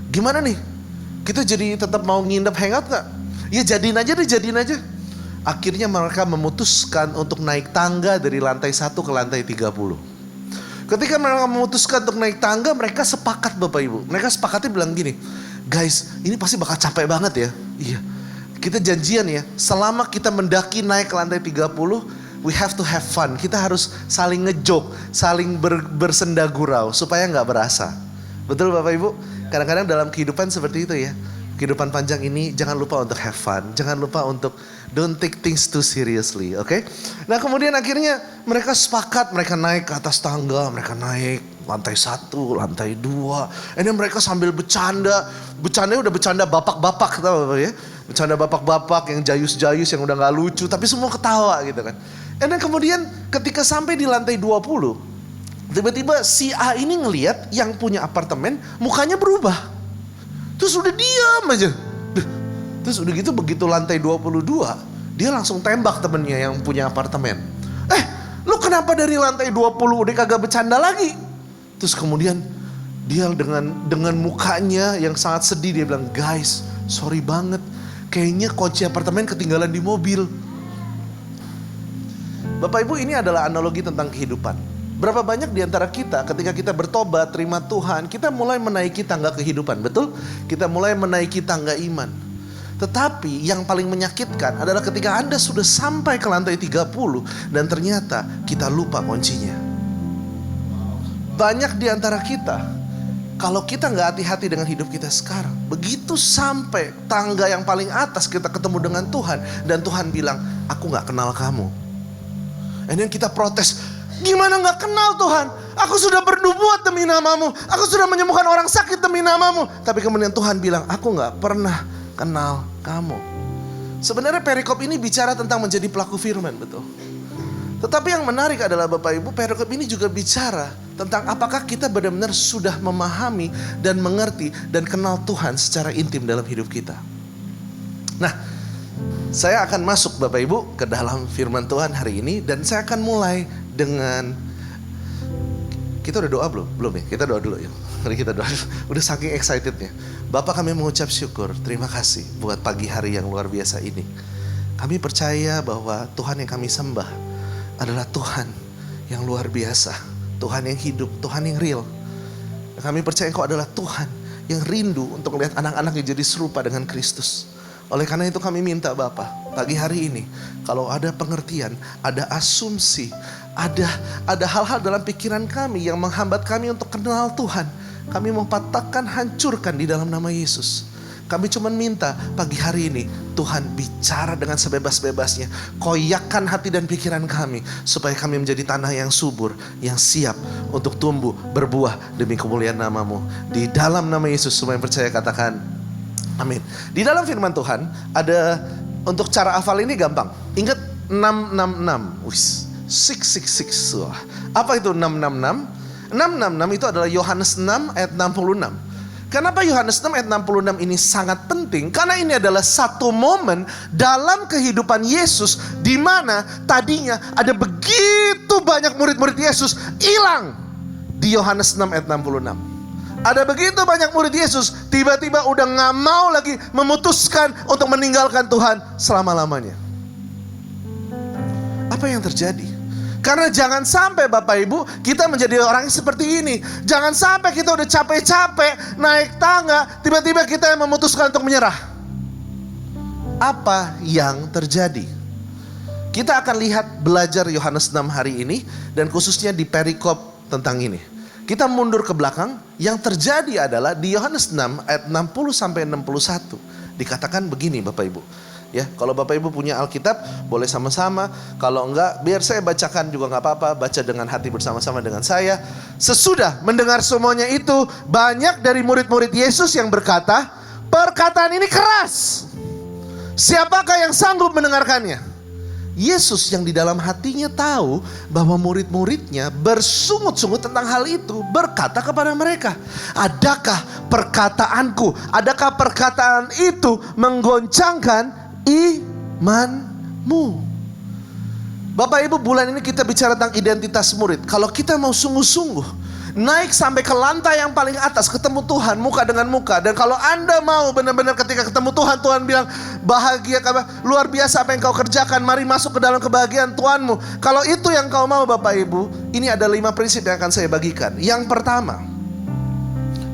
Gimana nih? Kita jadi tetap mau nginep hangout gak? Ya jadiin aja. Akhirnya mereka memutuskan untuk naik tangga dari lantai 1 ke lantai 30. Ketika mereka memutuskan untuk naik tangga, mereka sepakat Bapak Ibu. Mereka sepakatnya bilang gini, guys, ini pasti bakal capek banget ya. Iya. Kita janjian ya, selama kita mendaki naik ke lantai 30, we have to have fun. Kita harus saling ngejok, saling bersenda gurau supaya gak berasa. Betul Bapak Ibu? Kadang-kadang dalam kehidupan seperti itu ya. Kehidupan panjang ini jangan lupa untuk have fun. Jangan lupa untuk don't take things too seriously, oke? Nah kemudian akhirnya mereka sepakat, mereka naik ke atas tangga, mereka naik lantai 1, lantai 2. Ini mereka sambil bercandanya udah bercanda bapak-bapak, tahu Bapak ya? Bercanda bapak-bapak yang jayus-jayus yang udah gak lucu, tapi semua ketawa gitu kan. Dan kemudian ketika sampai di lantai 20, tiba-tiba si A ini ngelihat yang punya apartemen mukanya berubah. Terus udah diam aja. Terus udah gitu begitu lantai 22, dia langsung tembak temennya yang punya apartemen. Lu kenapa dari lantai 20 udah kagak bercanda lagi? Terus kemudian dia dengan mukanya yang sangat sedih dia bilang, guys, sorry banget. Kayaknya kunci apartemen ketinggalan di mobil. Bapak Ibu, ini adalah analogi tentang kehidupan. Berapa banyak di antara kita ketika kita bertobat, terima Tuhan, kita mulai menaiki tangga kehidupan, betul? Kita mulai menaiki tangga iman. Tetapi yang paling menyakitkan adalah ketika Anda sudah sampai ke lantai 30 dan ternyata kita lupa kuncinya. Banyak di antara kita, kalau kita gak hati-hati dengan hidup kita sekarang, begitu sampai tangga yang paling atas kita ketemu dengan Tuhan dan Tuhan bilang, aku gak kenal kamu. And then kita protes, gimana gak kenal Tuhan? Aku sudah bernubuat demi namamu. Aku sudah menyembuhkan orang sakit demi namamu. Tapi kemudian Tuhan bilang, aku gak pernah kenal kamu. Sebenarnya perikop ini bicara tentang menjadi pelaku firman, betul. Tetapi yang menarik adalah Bapak Ibu, perikop ini juga bicara tentang apakah kita benar-benar sudah memahami dan mengerti dan kenal Tuhan secara intim dalam hidup kita. Nah, saya akan masuk Bapak Ibu ke dalam firman Tuhan hari ini dan saya akan mulai dengan, kita udah doa belum? Belum ya? Kita doa dulu ya. Mari kita doa. Udah saking excitednya. Bapak, kami mengucap syukur, terima kasih buat pagi hari yang luar biasa ini. Kami percaya bahwa Tuhan yang kami sembah adalah Tuhan yang luar biasa. Tuhan yang hidup, Tuhan yang real. Kami percaya Engkau adalah Tuhan yang rindu untuk melihat anak-anak yang jadi serupa dengan Kristus. Oleh karena itu kami minta Bapa, pagi hari ini kalau ada pengertian, ada asumsi, ada hal-hal dalam pikiran kami yang menghambat kami untuk kenal Tuhan, kami mau patahkan, hancurkan di dalam nama Yesus. Kami cuma minta pagi hari ini Tuhan bicara dengan sebebas-bebasnya. Koyakkan hati dan pikiran kami supaya kami menjadi tanah yang subur, yang siap untuk tumbuh, berbuah demi kemuliaan namamu. Di dalam nama Yesus semua yang percaya katakan amin. Di dalam firman Tuhan ada, untuk cara hafal ini gampang. Ingat 666. Wis, 666. Wah, apa itu 666? 666 itu adalah Yohanes 6 ayat 66. Kenapa Yohanes 6 ayat 66 ini sangat penting? Karena ini adalah satu momen dalam kehidupan Yesus di mana tadinya ada begitu banyak murid-murid Yesus hilang di Yohanes 6 ayat 66. Ada begitu banyak murid Yesus tiba-tiba udah gak mau lagi memutuskan untuk meninggalkan Tuhan selama-lamanya. Apa yang terjadi? Karena jangan sampai Bapak Ibu kita menjadi orang yang seperti ini. Jangan sampai kita udah capek-capek naik tangga, tiba-tiba kita yang memutuskan untuk menyerah. Apa yang terjadi? Kita akan lihat belajar Yohanes 6 hari ini, dan khususnya di perikop tentang ini. Kita mundur ke belakang, yang terjadi adalah di Yohanes 6 ayat 60 sampai 61. Dikatakan begini Bapak Ibu. Ya, kalau Bapak Ibu punya Alkitab, boleh sama-sama. Kalau enggak, biar saya bacakan juga enggak apa-apa. Baca dengan hati bersama-sama dengan saya. Sesudah mendengar semuanya itu, banyak dari murid-murid Yesus yang berkata, perkataan ini keras. Siapakah yang sanggup mendengarkannya? Yesus yang di dalam hatinya tahu bahwa murid-muridnya bersungut-sungut tentang hal itu, berkata kepada mereka, adakah perkataanku, adakah perkataan itu menggoncangkan imanmu? Bapak Ibu, bulan ini kita bicara tentang identitas murid. Kalau kita mau sungguh-sungguh naik sampai ke lantai yang paling atas, ketemu Tuhan muka dengan muka. Dan kalau Anda mau benar-benar ketika ketemu Tuhan, Tuhan bilang bahagia, luar biasa apa yang kau kerjakan, mari masuk ke dalam kebahagiaan Tuhanmu. Kalau itu yang kau mau Bapak Ibu, ini ada 5 prinsip yang akan saya bagikan. Yang pertama,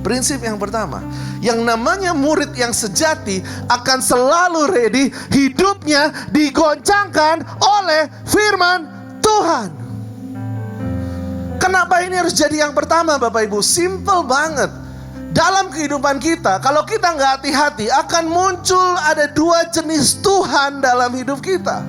prinsip yang pertama, yang namanya murid yang sejati akan selalu ready, hidupnya digoncangkan oleh firman Tuhan. Kenapa ini harus jadi yang pertama Bapak Ibu? Simple banget. Dalam kehidupan kita, kalau kita nggak hati-hati, akan muncul ada 2 jenis Tuhan dalam hidup kita.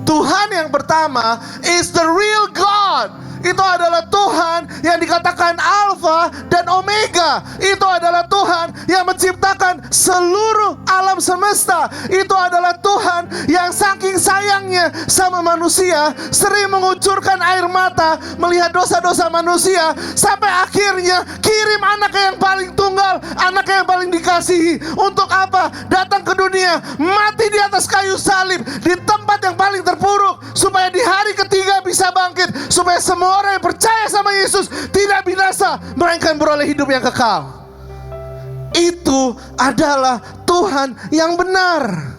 Tuhan yang pertama is the real God. Itu adalah Tuhan yang dikatakan Alfa dan Omega. Itu adalah Tuhan yang menciptakan seluruh alam semesta. Itu adalah Tuhan yang saking sayangnya sama manusia, sering mengucurkan air mata melihat dosa-dosa manusia, sampai akhirnya kirim anaknya yang paling tunggal, anaknya yang paling dikasihi. Untuk apa? Datang ke dunia, mati di atas kayu salib, di tempat yang paling terpuruk, supaya di hari ketiga bisa bangkit, supaya semua orang yang percaya sama Yesus tidak binasa, melainkan beroleh hidup yang kekal. Itu adalah Tuhan yang benar.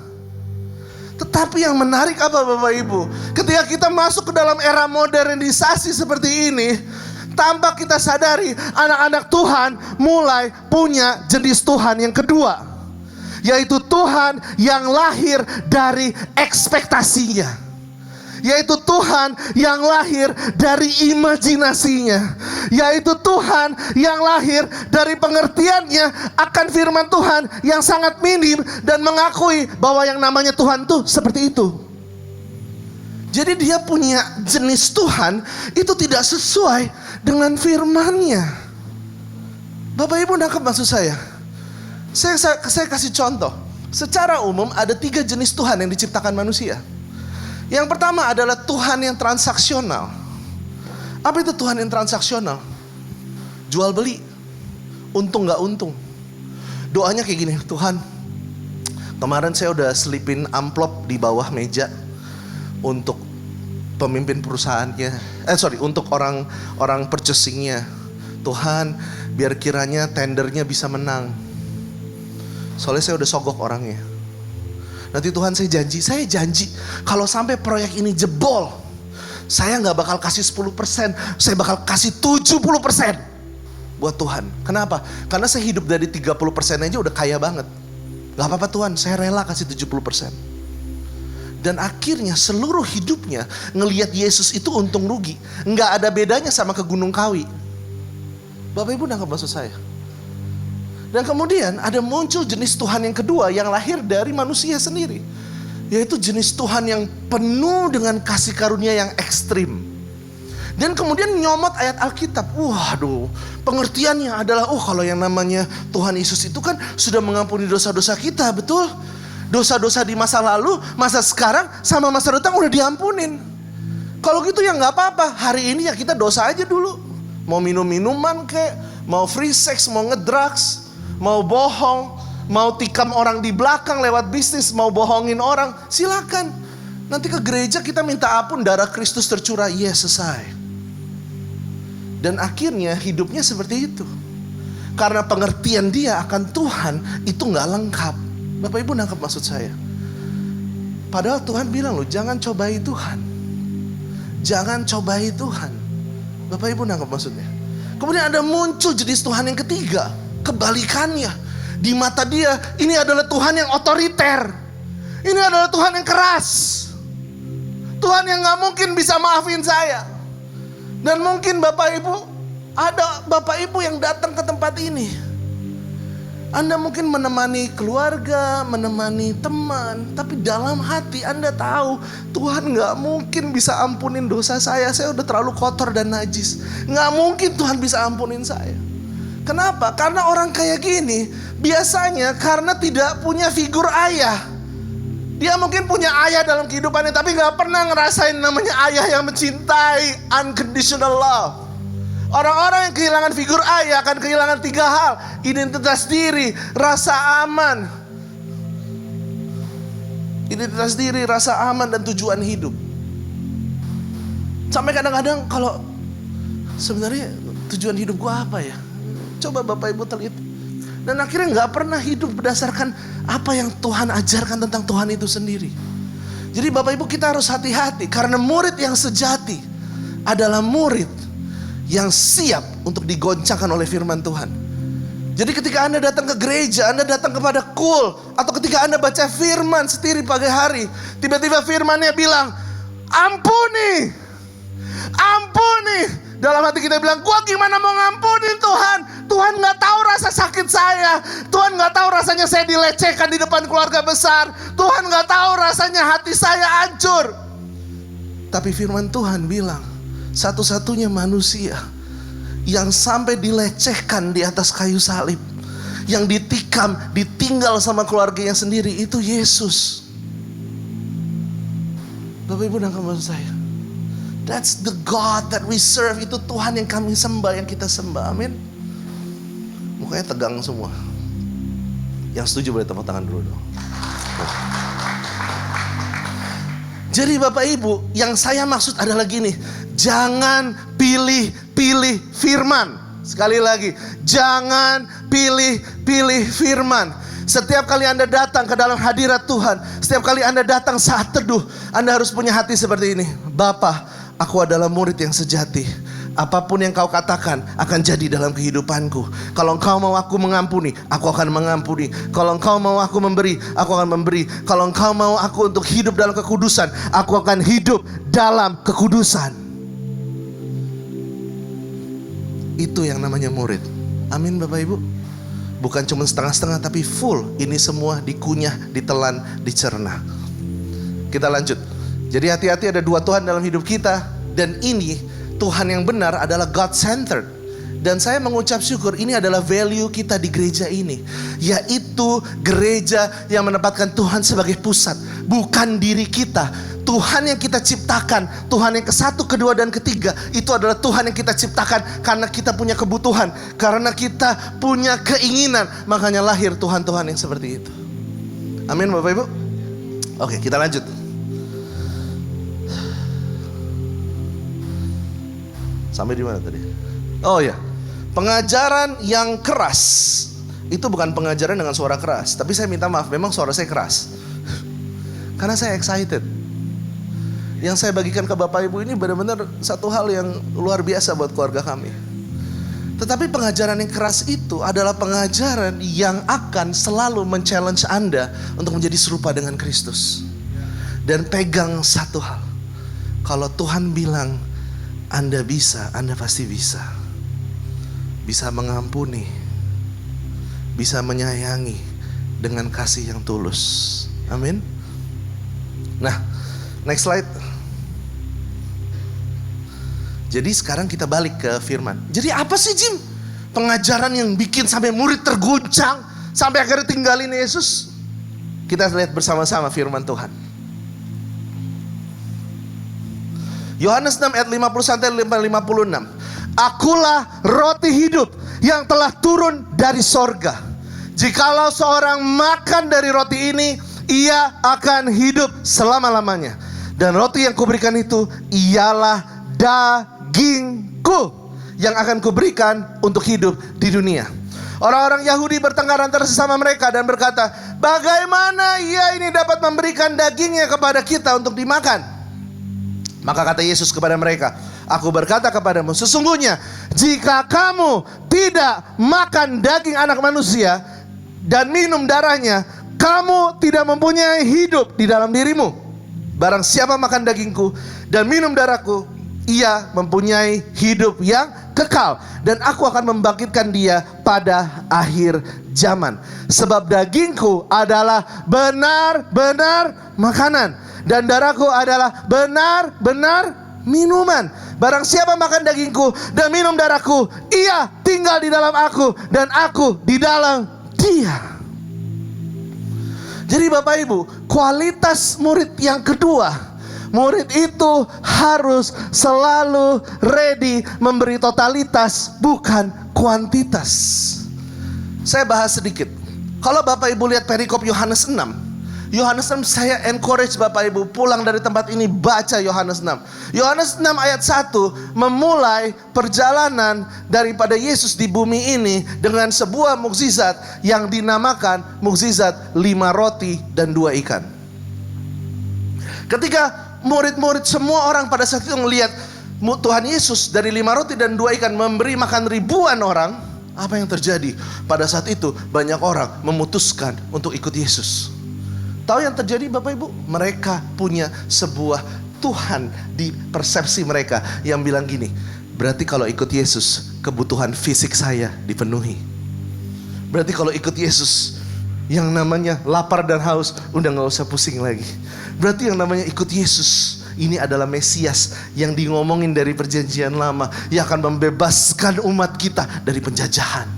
Tetapi yang menarik apa Bapak Ibu? Ketika kita masuk ke dalam era modernisasi seperti ini, tanpa kita sadari, anak-anak Tuhan mulai punya jenis Tuhan yang kedua, yaitu Tuhan yang lahir dari ekspektasinya, yaitu Tuhan yang lahir dari imajinasinya, yaitu Tuhan yang lahir dari pengertiannya akan firman Tuhan yang sangat minim, dan mengakui bahwa yang namanya Tuhan tuh seperti itu. Jadi dia punya jenis Tuhan itu tidak sesuai dengan firman-Nya. Bapak Ibu nangkep maksud saya? Saya kasih contoh. Secara umum ada 3 jenis Tuhan yang diciptakan manusia. Yang pertama adalah Tuhan yang transaksional. Apa itu Tuhan yang transaksional? Jual beli, untung gak untung. Doanya kayak gini, Tuhan, kemarin saya udah selipin amplop di bawah meja untuk pemimpin perusahaannya, untuk orang purchasingnya. Tuhan, biar kiranya tendernya bisa menang. Soalnya saya udah sogok orangnya. Nanti Tuhan saya janji kalau sampai proyek ini jebol, saya gak bakal kasih 10%, saya bakal kasih 70% buat Tuhan. Kenapa? Karena saya hidup dari 30% aja udah kaya banget. Gak apa-apa Tuhan, saya rela kasih 70%. Dan akhirnya seluruh hidupnya ngelihat Yesus itu untung rugi. Gak ada bedanya sama ke Gunung Kawi. Bapak Ibu nangkep maksud saya? Dan kemudian ada muncul jenis Tuhan yang kedua yang lahir dari manusia sendiri, yaitu jenis Tuhan yang penuh dengan kasih karunia yang ekstrim. Dan kemudian nyomot ayat Alkitab. Waduh, pengertiannya adalah kalau yang namanya Tuhan Yesus itu kan sudah mengampuni dosa-dosa kita, betul? Dosa-dosa di masa lalu, masa sekarang, sama masa datang udah diampunin. Kalau gitu ya gak apa-apa, hari ini ya kita dosa aja dulu. Mau minum-minuman kek, mau free sex, mau ngedrugs, mau bohong, mau tikam orang di belakang lewat bisnis, mau bohongin orang, silakan. Nanti ke gereja kita minta ampun, darah Kristus tercurah, selesai. Dan akhirnya hidupnya seperti itu. Karena pengertian dia akan Tuhan itu gak lengkap. Bapak Ibu nangkep maksud saya? Padahal Tuhan bilang loh, jangan cobai Tuhan. jangan cobai Tuhan. Bapak Ibu nangkep maksudnya? Kemudian ada muncul jenis Tuhan yang ketiga, kebalikannya. Di mata dia ini adalah Tuhan yang otoriter. Ini adalah Tuhan yang keras. Tuhan yang gak mungkin bisa maafin saya. Dan mungkin Bapak Ibu, ada Bapak Ibu yang datang ke tempat ini. Anda mungkin menemani keluarga, menemani teman, tapi dalam hati Anda tahu Tuhan gak mungkin bisa ampunin dosa saya udah terlalu kotor dan najis. Gak mungkin Tuhan bisa ampunin saya. Kenapa? Karena orang kayak gini biasanya karena tidak punya figur ayah. Dia mungkin punya ayah dalam kehidupannya, tapi gak pernah ngerasain namanya ayah yang mencintai, unconditional love. Orang-orang yang kehilangan figur ayah akan kehilangan 3 hal. Identitas diri, rasa aman. Identitas diri, rasa aman, dan tujuan hidup. Sampai kadang-kadang kalau sebenarnya tujuan hidup gua apa ya? Coba Bapak Ibu teliti. Dan akhirnya gak pernah hidup berdasarkan apa yang Tuhan ajarkan tentang Tuhan itu sendiri. Jadi Bapak Ibu kita harus hati-hati. Karena murid yang sejati adalah murid yang siap untuk digoncangkan oleh firman Tuhan. Jadi ketika Anda datang ke gereja, Anda datang kepada kul, atau ketika Anda baca firman setiri pagi hari, tiba-tiba firmannya bilang, ampuni, ampuni. Dalam hati kita bilang, gua gimana mau ngampunin Tuhan? Tuhan gak tahu rasa sakit saya. Tuhan gak tahu rasanya saya dilecehkan di depan keluarga besar. Tuhan gak tahu rasanya hati saya hancur. Tapi firman Tuhan bilang, satu-satunya manusia yang sampai dilecehkan di atas kayu salib, yang ditikam, ditinggal sama keluarganya sendiri, itu Yesus. Bapak Ibu nangkep maksud saya? That's the God that we serve. Itu Tuhan yang kami sembah, yang kita sembah. Amin. Mukanya tegang semua. Yang setuju boleh tepuk tangan dulu dong. Jadi Bapak Ibu, yang saya maksud adalah gini, jangan pilih-pilih firman. Sekali lagi, jangan pilih-pilih firman. Setiap kali Anda datang ke dalam hadirat Tuhan, setiap kali Anda datang saat teduh, Anda harus punya hati seperti ini. Bapa, aku adalah murid yang sejati. Apapun yang kau katakan akan jadi dalam kehidupanku. Kalau engkau mau aku mengampuni, aku akan mengampuni. Kalau engkau mau aku memberi, aku akan memberi. Kalau engkau mau aku untuk hidup dalam kekudusan, aku akan hidup dalam kekudusan. Itu yang namanya murid. Amin Bapak Ibu. Bukan cuma setengah-setengah, tapi full. Ini semua dikunyah, ditelan, dicerna. Kita lanjut. Jadi hati-hati, ada 2 Tuhan dalam hidup kita. Dan ini Tuhan yang benar adalah God-centered. Dan saya mengucap syukur, ini adalah value kita di gereja ini. Yaitu gereja yang menempatkan Tuhan sebagai pusat. Bukan diri kita. Tuhan yang kita ciptakan, Tuhan yang ke-1, ke-2, dan ke-3, itu adalah Tuhan yang kita ciptakan karena kita punya kebutuhan, karena kita punya keinginan. Makanya lahir Tuhan-Tuhan yang seperti itu. Amin Bapak Ibu. Oke, kita lanjut. Sampai di mana tadi? Oh ya, pengajaran yang keras itu bukan pengajaran dengan suara keras. Tapi saya minta maaf, memang suara saya keras. Karena saya excited. Yang saya bagikan ke Bapak Ibu ini benar-benar satu hal yang luar biasa buat keluarga kami. Tetapi pengajaran yang keras itu adalah pengajaran yang akan selalu men-challenge Anda untuk menjadi serupa dengan Kristus. Dan pegang satu hal. Kalau Tuhan bilang Anda bisa, Anda pasti bisa. Bisa mengampuni, bisa menyayangi dengan kasih yang tulus. Amin. Nah, next slide. Jadi sekarang kita balik ke firman. Jadi apa sih Jim pengajaran yang bikin sampai murid terguncang, sampai akhirnya tinggalin Yesus? Kita lihat bersama-sama firman Tuhan. Yohanes 6 ayat 50-56. Akulah roti hidup yang telah turun dari sorga. Jikalau seorang makan dari roti ini, ia akan hidup selama-lamanya. Dan roti yang kuberikan itu ialah dagingku yang akan kuberikan untuk hidup di dunia. Orang-orang Yahudi bertengkar antara sesama mereka dan berkata, bagaimana ia ini dapat memberikan dagingnya kepada kita untuk dimakan? Maka kata Yesus kepada mereka, aku berkata kepadamu, sesungguhnya jika kamu tidak makan daging anak manusia dan minum darahnya, kamu tidak mempunyai hidup di dalam dirimu. Barang siapa makan dagingku dan minum darahku, ia mempunyai hidup yang kekal, dan aku akan membangkitkan dia pada akhir zaman. Sebab dagingku adalah benar-benar makanan, dan darahku adalah benar-benar minuman. Barang siapa makan dagingku dan minum darahku, ia tinggal di dalam aku dan aku di dalam dia. Jadi Bapak Ibu, kualitas murid yang kedua, murid itu harus selalu ready memberi totalitas, bukan kuantitas. Saya bahas sedikit. Kalau Bapak Ibu lihat perikop Yohanes 6, Yohanes 6, saya encourage Bapak Ibu pulang dari tempat ini baca Yohanes 6. Yohanes 6 ayat 1 memulai perjalanan daripada Yesus di bumi ini dengan sebuah mukjizat yang dinamakan mukjizat 5 roti dan 2 ikan. Ketika murid-murid semua orang pada saat itu melihat Tuhan Yesus dari 5 roti dan 2 ikan memberi makan ribuan orang, apa yang terjadi? Pada saat itu banyak orang memutuskan untuk ikut Yesus. Tahu yang terjadi Bapak Ibu? Mereka punya sebuah Tuhan di persepsi mereka yang bilang gini, berarti kalau ikut Yesus kebutuhan fisik saya dipenuhi. Berarti kalau ikut Yesus yang namanya lapar dan haus udah gak usah pusing lagi. Berarti yang namanya ikut Yesus ini adalah Mesias yang ngomongin dari perjanjian lama, yang akan membebaskan umat kita dari penjajahan.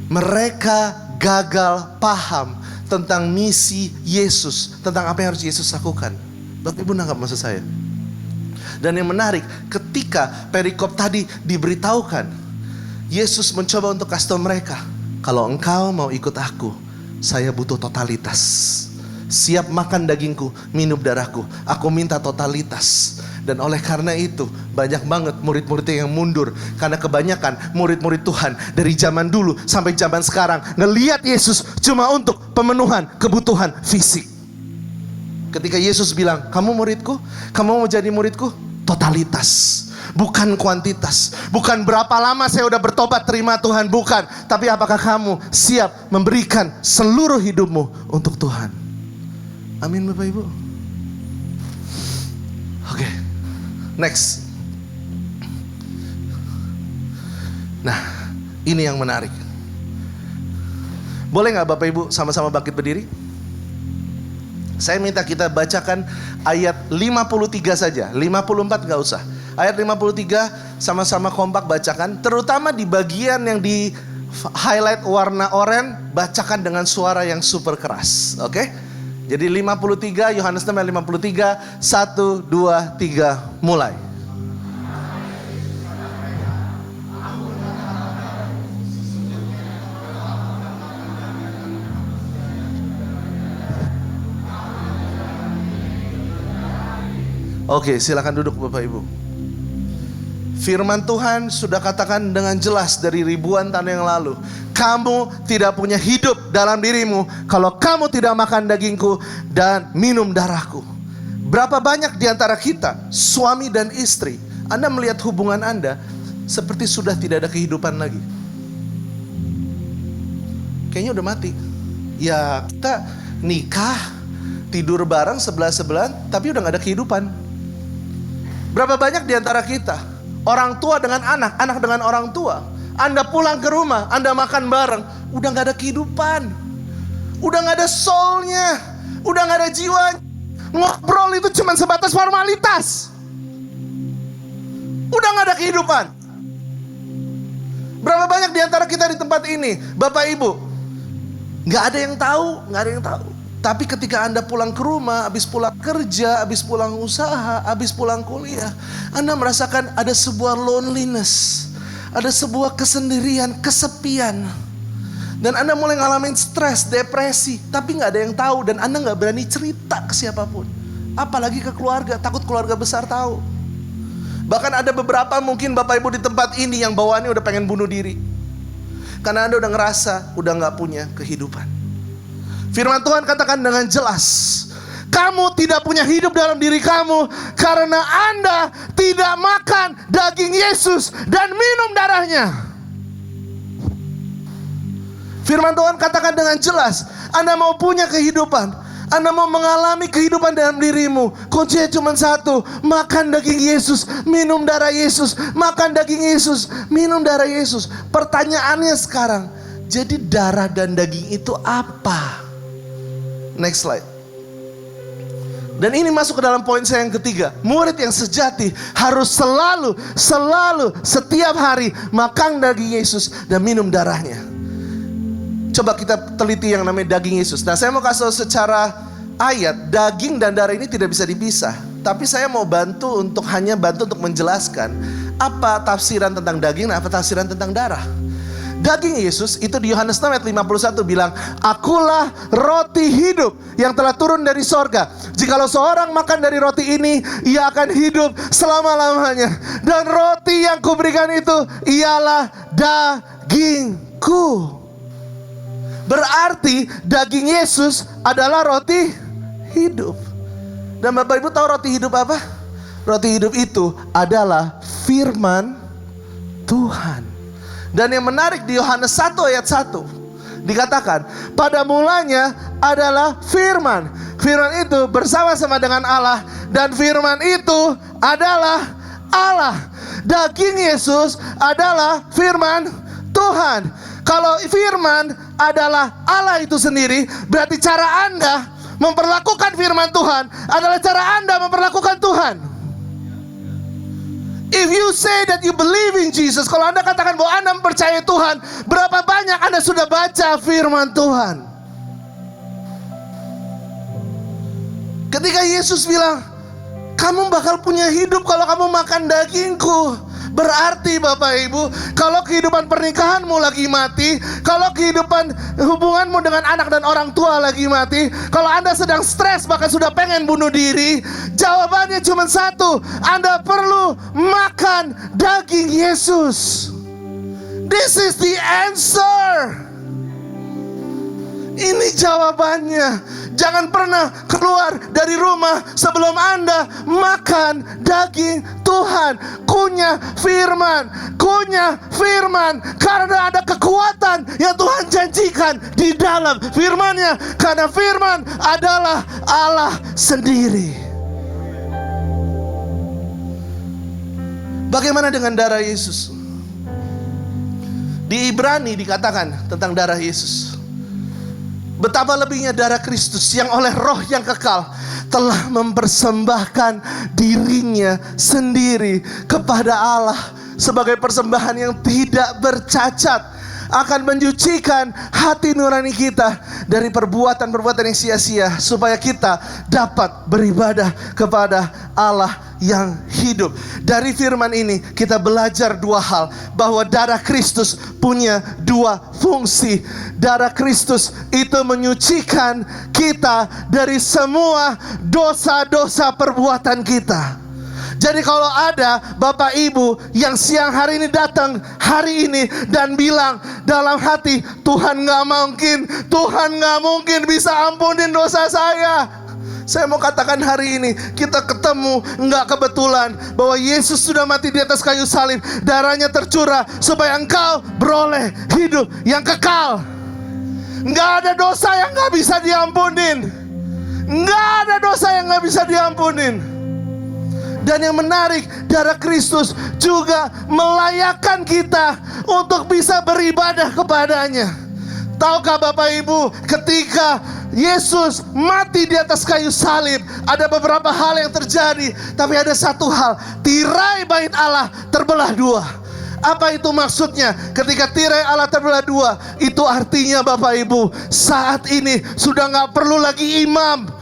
Mereka gagal paham tentang misi Yesus, tentang apa yang harus Yesus lakukan. Bapak Ibu nangkap maksud saya? Dan yang menarik, ketika perikop tadi diberitahukan, Yesus mencoba untuk kasih tahu mereka, kalau engkau mau ikut aku, saya butuh totalitas. Siap makan dagingku, minum darahku. Aku minta totalitas. Dan oleh karena itu banyak banget murid-muridnya yang mundur. Karena kebanyakan murid-murid Tuhan dari zaman dulu sampai zaman sekarang ngelihat Yesus cuma untuk pemenuhan kebutuhan fisik. Ketika Yesus bilang, kamu muridku, kamu mau jadi muridku, totalitas, bukan kuantitas. Bukan berapa lama saya udah bertobat terima Tuhan, bukan. Tapi apakah kamu siap memberikan seluruh hidupmu untuk Tuhan? Amin Bapak Ibu. Oke, next. Nah, ini yang menarik. Boleh gak Bapak Ibu sama-sama bangkit berdiri? Saya minta kita bacakan ayat 53 saja, 54 gak usah. Ayat 53 sama-sama kompak bacakan. Terutama di bagian yang di highlight warna oranye, bacakan dengan suara yang super keras. Oke? Jadi 53, Yohanes 6 ayat 53, 1, 2, 3, mulai. Oke, silakan duduk Bapak Ibu. Firman Tuhan sudah katakan dengan jelas dari ribuan tahun yang lalu, kamu tidak punya hidup dalam dirimu kalau kamu tidak makan dagingku dan minum darahku. Berapa banyak di antara kita, suami dan istri, Anda melihat hubungan Anda seperti sudah tidak ada kehidupan lagi. Kayaknya udah mati. Ya kita nikah, tidur bareng sebelah-sebelahan, tapi udah gak ada kehidupan. Berapa banyak di antara kita, orang tua dengan anak, anak dengan orang tua, Anda pulang ke rumah, Anda makan bareng, udah gak ada kehidupan, udah gak ada soulnya, udah gak ada jiwa. Ngobrol itu cuma sebatas formalitas, udah gak ada kehidupan. Berapa banyak di antara kita di tempat ini, Bapak Ibu, gak ada yang tahu, gak ada yang tahu. Tapi ketika Anda pulang ke rumah, habis pulang kerja, habis pulang usaha, habis pulang kuliah, Anda merasakan ada sebuah loneliness, ada sebuah kesendirian, kesepian. Dan Anda mulai ngalamin stres, depresi, tapi gak ada yang tahu. Dan Anda gak berani cerita ke siapapun, apalagi ke keluarga, takut keluarga besar tahu. Bahkan ada beberapa mungkin Bapak Ibu di tempat ini yang bawaannya udah pengen bunuh diri, karena Anda udah ngerasa udah gak punya kehidupan. Firman Tuhan katakan dengan jelas, kamu tidak punya hidup dalam diri kamu karena Anda tidak makan daging Yesus dan minum darahnya. Firman Tuhan katakan dengan jelas, Anda mau punya kehidupan, Anda mau mengalami kehidupan dalam dirimu, kuncinya cuma satu: makan daging Yesus, minum darah Yesus. Makan daging Yesus, minum darah Yesus. Pertanyaannya sekarang, jadi darah dan daging itu apa? Next slide. Dan ini masuk ke dalam poin saya yang ketiga. Murid yang sejati harus selalu setiap hari makan daging Yesus dan minum darahnya. Coba kita teliti yang namanya daging Yesus. Nah, saya mau kasih tahu secara ayat, daging dan darah ini tidak bisa dipisah. Tapi saya mau bantu untuk menjelaskan apa tafsiran tentang daging dan apa tafsiran tentang darah. Daging Yesus itu di Yohanes 6 ayat 51 bilang, "Akulah roti hidup yang telah turun dari sorga. Jikalau seorang makan dari roti ini, ia akan hidup selama-lamanya. Dan roti yang kuberikan itu ialah dagingku." Berarti daging Yesus adalah roti hidup. Dan Bapak Ibu tahu roti hidup apa? Roti hidup itu adalah firman Tuhan. Dan yang menarik di Yohanes 1 ayat 1 dikatakan, pada mulanya adalah firman. Firman itu bersama-sama dengan Allah, dan firman itu adalah Allah. Daging Yesus adalah firman Tuhan. Kalau firman adalah Allah itu sendiri, berarti cara Anda memperlakukan firman Tuhan adalah cara Anda memperlakukan Tuhan. If you say that you believe in Jesus, kalau Anda katakan bahwa Anda mempercayai Tuhan, berapa banyak Anda sudah baca firman Tuhan? Ketika Yesus bilang, kamu bakal punya hidup kalau kamu makan dagingku. Berarti Bapak Ibu, kalau kehidupan pernikahanmu lagi mati, kalau kehidupan hubunganmu dengan anak dan orang tua lagi mati, kalau Anda sedang stres bahkan sudah pengen bunuh diri, jawabannya cuma satu: Anda perlu makan daging Yesus. This is the answer. Ini jawabannya. Jangan pernah keluar dari rumah sebelum Anda makan daging Tuhan. Kunyah firman. Karena ada kekuatan yang Tuhan janjikan di dalam firman-Nya. Karena firman adalah Allah sendiri. Bagaimana dengan darah Yesus? Di Ibrani dikatakan tentang darah Yesus, betapa lebihnya darah Kristus yang oleh roh yang kekal telah mempersembahkan dirinya sendiri kepada Allah sebagai persembahan yang tidak bercacat, akan menyucikan hati nurani kita dari perbuatan-perbuatan yang sia-sia, supaya kita dapat beribadah kepada Allah yang hidup. Dari firman ini kita belajar dua hal, bahwa darah Kristus punya dua fungsi. Darah Kristus itu menyucikan kita dari semua dosa-dosa perbuatan kita. Jadi kalau ada Bapak Ibu yang siang hari ini datang hari ini dan bilang dalam hati, Tuhan gak mungkin bisa ampunin dosa saya mau katakan hari ini, kita ketemu gak kebetulan bahwa Yesus sudah mati di atas kayu salib. Darahnya tercurah supaya engkau beroleh hidup yang kekal. Gak ada dosa yang gak bisa diampunin. Dan yang menarik, darah Kristus juga melayakkan kita untuk bisa beribadah kepadanya. Tahukah Bapak Ibu, ketika Yesus mati di atas kayu salib, ada beberapa hal yang terjadi. Tapi ada satu hal, tirai bait Allah terbelah dua. Apa itu maksudnya? Ketika tirai Allah terbelah dua, itu artinya Bapak Ibu, saat ini sudah gak perlu lagi imam.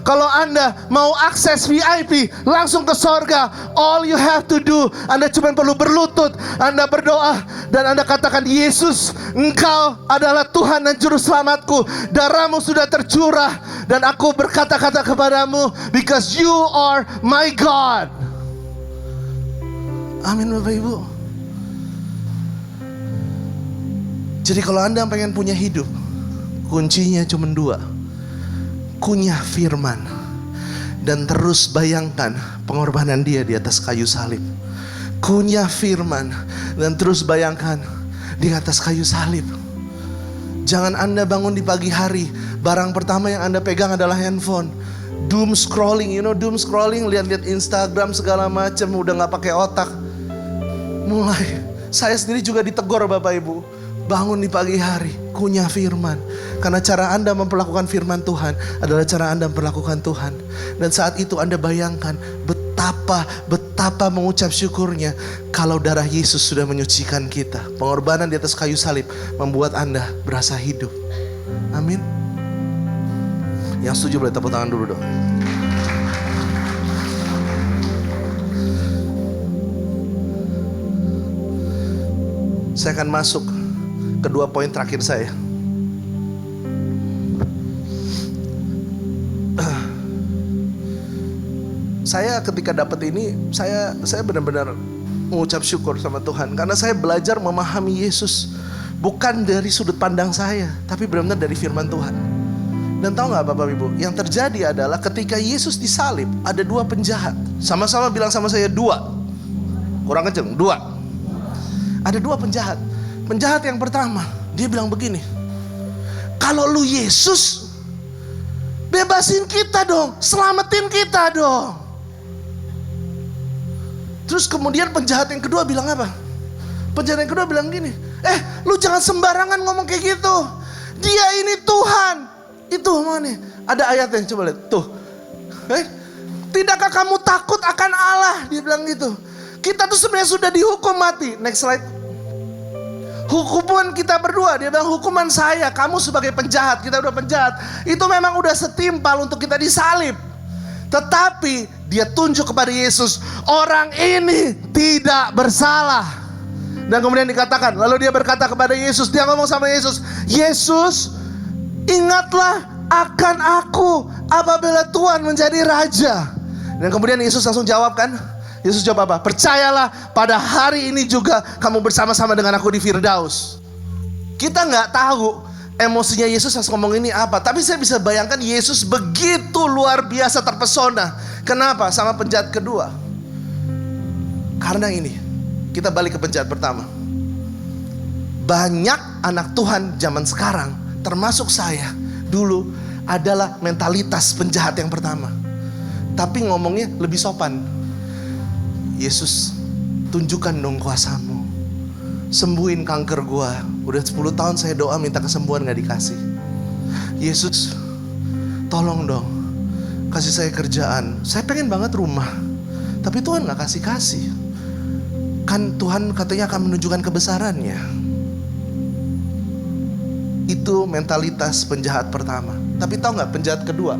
Kalau Anda mau akses VIP langsung ke sorga, all you have to do, Anda cuma perlu berlutut, Anda berdoa, dan Anda katakan, Yesus, Engkau adalah Tuhan dan Juru Selamatku. Darahmu sudah tercurah, dan aku berkata-kata kepadamu, because you are my God. Amin Bapak Ibu. Jadi kalau Anda pengen punya hidup, kuncinya cuma dua. kunyah firman. Dan terus bayangkan pengorbanan dia di atas kayu salib. Kunyah firman dan terus bayangkan di atas kayu salib. Jangan Anda bangun di pagi hari, barang pertama yang Anda pegang adalah handphone. Doom scrolling, doom scrolling, lihat-lihat Instagram segala macam, udah gak pakai otak. Mulai, saya sendiri juga ditegur Bapak Ibu. Bangun di pagi hari, kunyah firman. Karena cara Anda memperlakukan firman Tuhan adalah cara Anda memperlakukan Tuhan. Dan saat itu Anda bayangkan betapa mengucap syukurnya kalau darah Yesus sudah menyucikan kita. Pengorbanan di atas kayu salib membuat Anda berasa hidup. Amin. Yang setuju boleh tepuk tangan dulu dong. Saya akan masuk kedua poin terakhir saya. Saya ketika dapat ini, saya benar-benar mengucap syukur sama Tuhan. Karena saya belajar memahami Yesus bukan dari sudut pandang saya, tapi benar-benar dari firman Tuhan. Dan tahu gak Bapak Ibu, yang terjadi adalah ketika Yesus disalib, ada dua penjahat. Sama-sama bilang sama saya, dua. Kurang kenceng, dua. Ada dua penjahat. Penjahat yang pertama, dia bilang begini, kalau lu Yesus, bebasin kita dong, selamatin kita dong. Terus kemudian penjahat yang kedua bilang apa? Penjahat yang kedua bilang gini, lu jangan sembarangan ngomong kayak gitu. Dia ini Tuhan. Itu mana? Ada ayatnya, coba lihat. Tuh. Tidakkah kamu takut akan Allah? Dia bilang gitu. Kita tuh sebenarnya sudah dihukum mati. Next slide. Hukuman kita berdua, dia bilang hukuman saya, kamu sebagai penjahat, kita udah penjahat. Itu memang udah setimpal untuk kita disalib. Tetapi dia tunjuk kepada Yesus, orang ini tidak bersalah. Dan kemudian dikatakan, lalu dia berkata kepada Yesus, dia ngomong sama Yesus, Yesus, ingatlah akan aku apabila Tuhan menjadi raja. Dan kemudian Yesus langsung jawab kan, Yesus jawab apa? Percayalah pada hari ini juga kamu bersama-sama dengan aku di Firdaus. Kita gak tahu emosinya Yesus pas ngomong ini apa, tapi saya bisa bayangkan Yesus begitu luar biasa terpesona. Kenapa? Sama penjahat kedua. Karena ini, kita balik ke penjahat pertama. Banyak anak Tuhan zaman sekarang, termasuk saya, dulu adalah mentalitas penjahat yang pertama. Tapi ngomongnya lebih sopan. Yesus, tunjukkan dong kuasamu, sembuhin kanker gua. Udah 10 tahun saya doa minta kesembuhan gak dikasih. Yesus, tolong dong, kasih saya kerjaan. Saya pengen banget rumah, tapi Tuhan gak kasih. Kan Tuhan katanya akan menunjukkan kebesarannya. Itu mentalitas penjahat pertama. Tapi tahu gak penjahat kedua?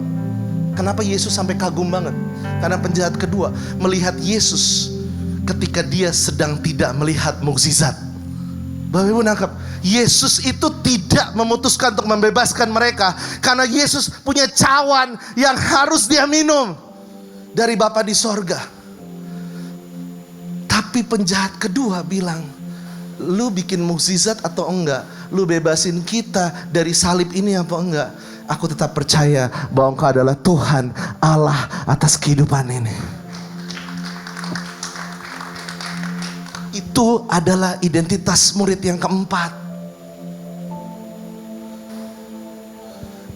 Kenapa Yesus sampai kagum banget? Karena penjahat kedua melihat Yesus ketika dia sedang tidak melihat mukjizat. Bapak Ibu nangkep? Yesus itu tidak memutuskan untuk membebaskan mereka karena Yesus punya cawan yang harus dia minum dari Bapa di sorga. Tapi penjahat kedua bilang, lu bikin mukjizat atau enggak? Lu bebasin kita dari salib ini apa enggak? Aku tetap percaya bahwa Engkau adalah Tuhan Allah atas kehidupan ini. Itu adalah identitas murid yang keempat.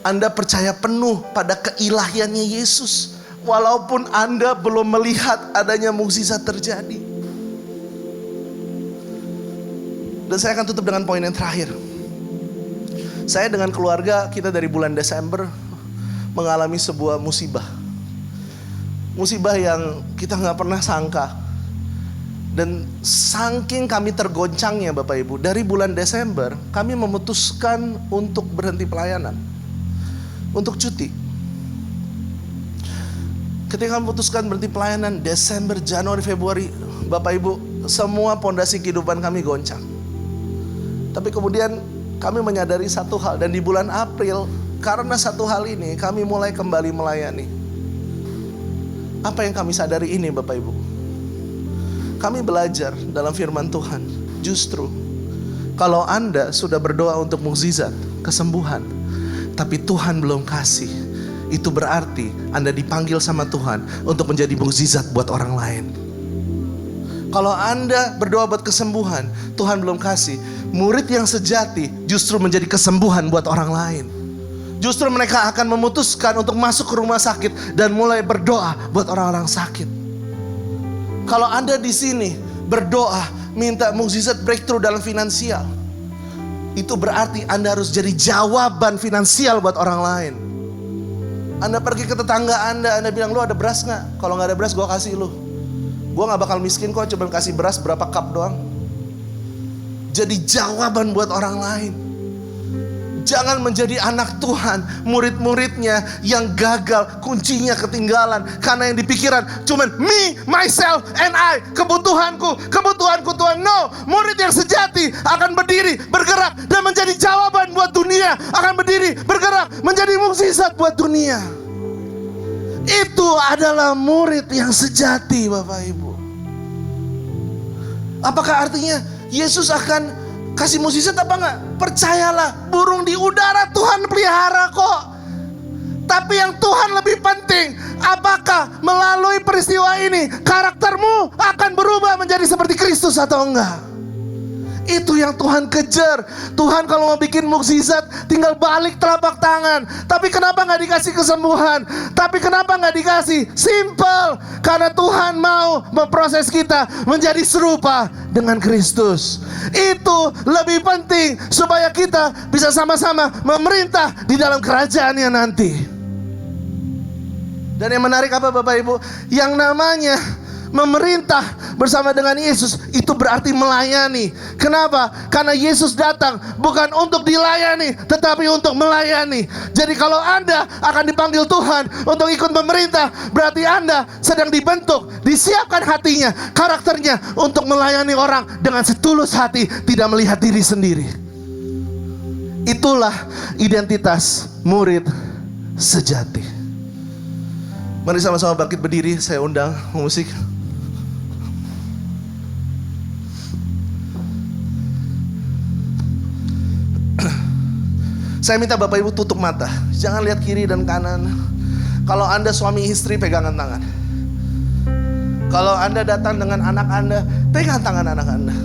Anda percaya penuh pada keilahiannya Yesus, walaupun Anda belum melihat adanya mukjizat terjadi. Dan saya akan tutup dengan poin yang terakhir. Saya dengan keluarga kita dari bulan Desember mengalami sebuah musibah. Musibah yang kita gak pernah sangka. Dan saking kami tergoncangnya Bapak Ibu, dari bulan Desember kami memutuskan untuk berhenti pelayanan, untuk cuti. Ketika memutuskan berhenti pelayanan Desember, Januari, Februari, Bapak Ibu, semua pondasi kehidupan kami goncang. Tapi kemudian kami menyadari satu hal, dan di bulan April karena satu hal ini kami mulai kembali melayani. Apa yang kami sadari ini Bapak Ibu? Kami belajar dalam firman Tuhan, justru kalau Anda sudah berdoa untuk mukjizat, kesembuhan, tapi Tuhan belum kasih, itu berarti Anda dipanggil sama Tuhan untuk menjadi mukjizat buat orang lain. Kalau Anda berdoa buat kesembuhan, Tuhan belum kasih, murid yang sejati justru menjadi kesembuhan buat orang lain. Justru mereka akan memutuskan untuk masuk ke rumah sakit dan mulai berdoa buat orang-orang sakit. Kalau Anda di sini berdoa minta mukjizat breakthrough dalam finansial, itu berarti Anda harus jadi jawaban finansial buat orang lain. Anda pergi ke tetangga Anda bilang, lu ada beras gak? Kalau gak ada beras gue kasih lu. Gue gak bakal miskin kok, cuma kasih beras berapa cup doang. Jadi jawaban buat orang lain. Jangan menjadi anak Tuhan, murid-muridnya yang gagal, kuncinya ketinggalan. Karena yang dipikiran cuman me, myself, and I. Kebutuhanku Tuhan. No, murid yang sejati akan berdiri, bergerak, dan menjadi jawaban buat dunia. Akan berdiri, bergerak, menjadi mukjizat buat dunia. Itu adalah murid yang sejati, Bapak Ibu. Apakah artinya Yesus akan kasih mukjizat apa enggak? Percayalah, burung di udara Tuhan pelihara kok. Tapi yang Tuhan lebih penting, apakah melalui peristiwa ini karaktermu akan berubah menjadi seperti Kristus atau enggak? Itu yang Tuhan kejar. Tuhan kalau mau bikin mukjizat tinggal balik telapak tangan. Tapi kenapa gak dikasih kesembuhan? Tapi kenapa gak dikasih? Simple. Karena Tuhan mau memproses kita menjadi serupa dengan Kristus. Itu lebih penting supaya kita bisa sama-sama memerintah di dalam kerajaannya nanti. Dan yang menarik apa Bapak Ibu? Yang namanya memerintah bersama dengan Yesus itu berarti melayani. Kenapa? Karena Yesus datang bukan untuk dilayani, tetapi untuk melayani. Jadi kalau Anda akan dipanggil Tuhan untuk ikut memerintah, berarti Anda sedang dibentuk, disiapkan hatinya, karakternya untuk melayani orang dengan setulus hati, tidak melihat diri sendiri. Itulah identitas murid sejati. Mari sama-sama bangkit berdiri, saya undang musik. Saya minta Bapak Ibu tutup mata. Jangan lihat kiri dan kanan. Kalau Anda suami istri, pegangan tangan. Kalau Anda datang dengan anak Anda, pegang tangan anak Anda.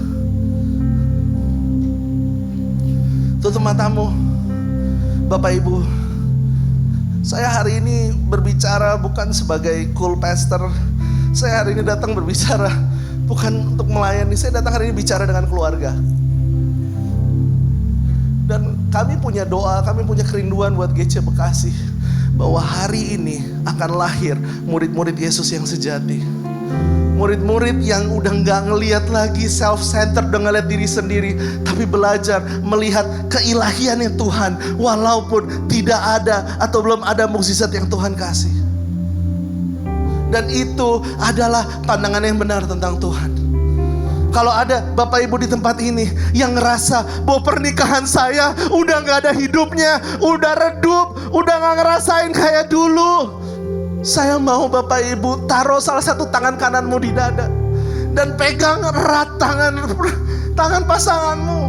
Tutup matamu. Bapak Ibu, saya hari ini berbicara bukan sebagai cool pastor. Saya hari ini datang berbicara bukan untuk melayani. Saya datang hari ini bicara dengan keluarga. Dan kami punya doa, kami punya kerinduan buat GC Bekasi, bahwa hari ini akan lahir murid-murid Yesus yang sejati. Murid-murid yang udah gak ngelihat lagi self-centered, udah ngelihat diri sendiri, tapi belajar melihat keilahiannya Tuhan, walaupun tidak ada atau belum ada mukjizat yang Tuhan kasih. Dan itu adalah pandangan yang benar tentang Tuhan. Kalau ada Bapak Ibu di tempat ini yang ngerasa bahwa pernikahan saya udah gak ada hidupnya, udah redup, udah gak ngerasain kayak dulu, saya mau Bapak Ibu taruh salah satu tangan kananmu di dada dan pegang erat tangan pasanganmu.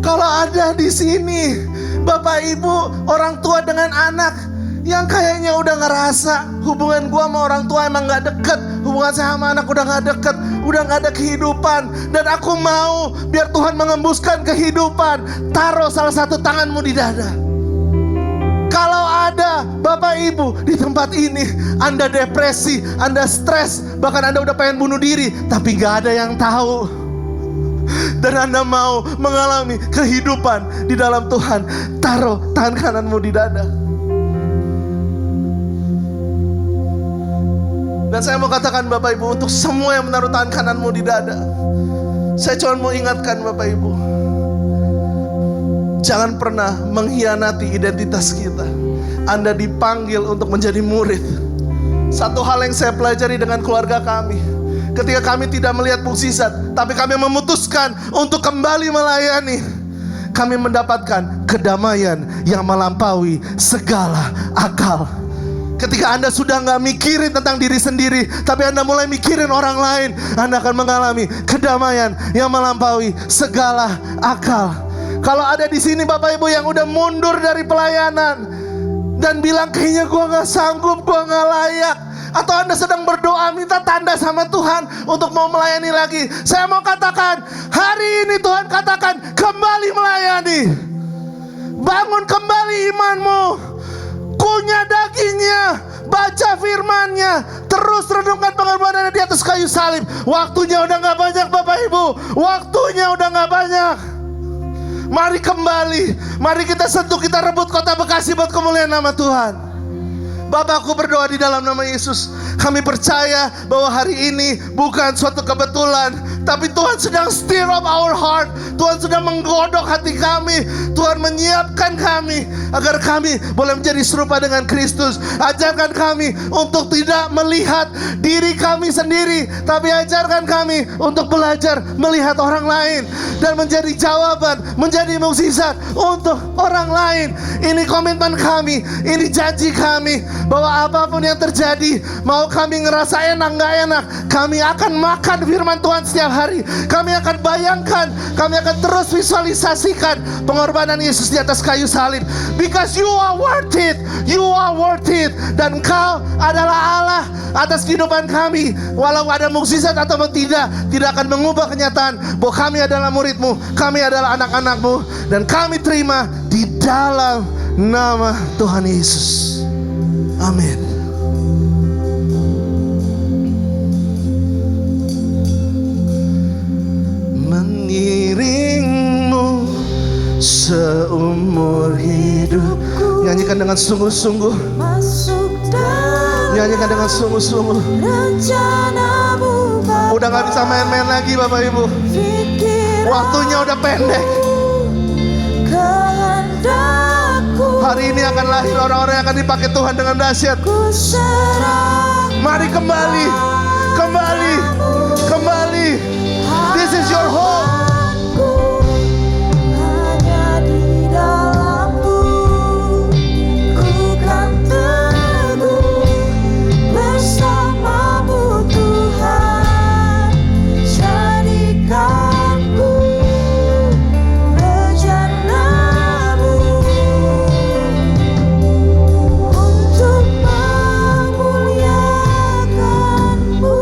Kalau ada di sini Bapak Ibu, orang tua dengan anak yang kayaknya udah ngerasa hubungan gua sama orang tua emang gak deket, hubungan saya sama anak udah gak deket, udah gak ada kehidupan, dan aku mau biar Tuhan mengembuskan kehidupan, taruh salah satu tanganmu di dada. Kalau ada Bapak Ibu di tempat ini, Anda depresi, Anda stres, bahkan Anda udah pengen bunuh diri, tapi gak ada yang tahu, dan Anda mau mengalami kehidupan di dalam Tuhan, taruh tangan kananmu di dada. Dan saya mau katakan Bapak Ibu, untuk semua yang menaruh tangan kananmu di dada, saya cuma mau ingatkan Bapak Ibu, jangan pernah mengkhianati identitas kita. Anda dipanggil untuk menjadi murid. Satu hal yang saya pelajari dengan keluarga kami, ketika kami tidak melihat mukjizat, tapi kami memutuskan untuk kembali melayani, kami mendapatkan kedamaian yang melampaui segala akal. Ketika Anda sudah gak mikirin tentang diri sendiri, tapi Anda mulai mikirin orang lain, Anda akan mengalami kedamaian yang melampaui segala akal. Kalau ada di sini Bapak Ibu yang udah mundur dari pelayanan, dan bilang kayaknya gue gak sanggup, gue gak layak, atau Anda sedang berdoa minta tanda sama Tuhan untuk mau melayani lagi, saya mau katakan hari ini Tuhan katakan kembali melayani. Bangun kembali imanmu, kunyah dagingnya, baca firman-Nya, terus renungkan pengorbanannya di atas kayu salib. Waktunya udah gak banyak Bapak Ibu, waktunya udah gak banyak. Mari kembali, mari kita sentuh, kita rebut kota Bekasi buat kemuliaan nama Tuhan. Bapak, aku berdoa di dalam nama Yesus. Kami percaya bahwa hari ini bukan suatu kebetulan, tapi Tuhan sedang stir up our heart. Tuhan sedang menggodok hati kami. Tuhan menyiapkan kami agar kami boleh menjadi serupa dengan Kristus. Ajarkan kami untuk tidak melihat diri kami sendiri, tapi ajarkan kami untuk belajar melihat orang lain dan menjadi jawaban, menjadi mukjizat untuk orang lain. Ini komitmen kami, ini janji kami, bahwa apapun yang terjadi, mau kami ngerasa enak gak enak, kami akan makan firman Tuhan setiap hari. Kami akan bayangkan, kami akan terus visualisasikan pengorbanan Yesus di atas kayu salib. Because you are worth it, you are worth it. Dan Kau adalah Allah atas kehidupan kami. Walau ada mukjizat atau tidak akan mengubah kenyataan bahwa kami adalah murid-Mu, kami adalah anak-anak-Mu, dan kami terima di dalam nama Tuhan Yesus. Amin. Mengiringmu seumur hidupku. Nyanyikan dengan sungguh-sungguh. Nyanyikan dengan sungguh-sungguh. Udah gak bisa main-main lagi Bapak Ibu. Waktunya udah pendek. Hari ini akan lahir orang-orang yang akan dipakai Tuhan dengan dahsyat. Mari kembali, kembali, kembali. This is your home. Hanya di dalam-Mu ku kan teguh bersama-Mu Tuhan. Jadikanku bejana-Mu untuk memuliakan-Mu.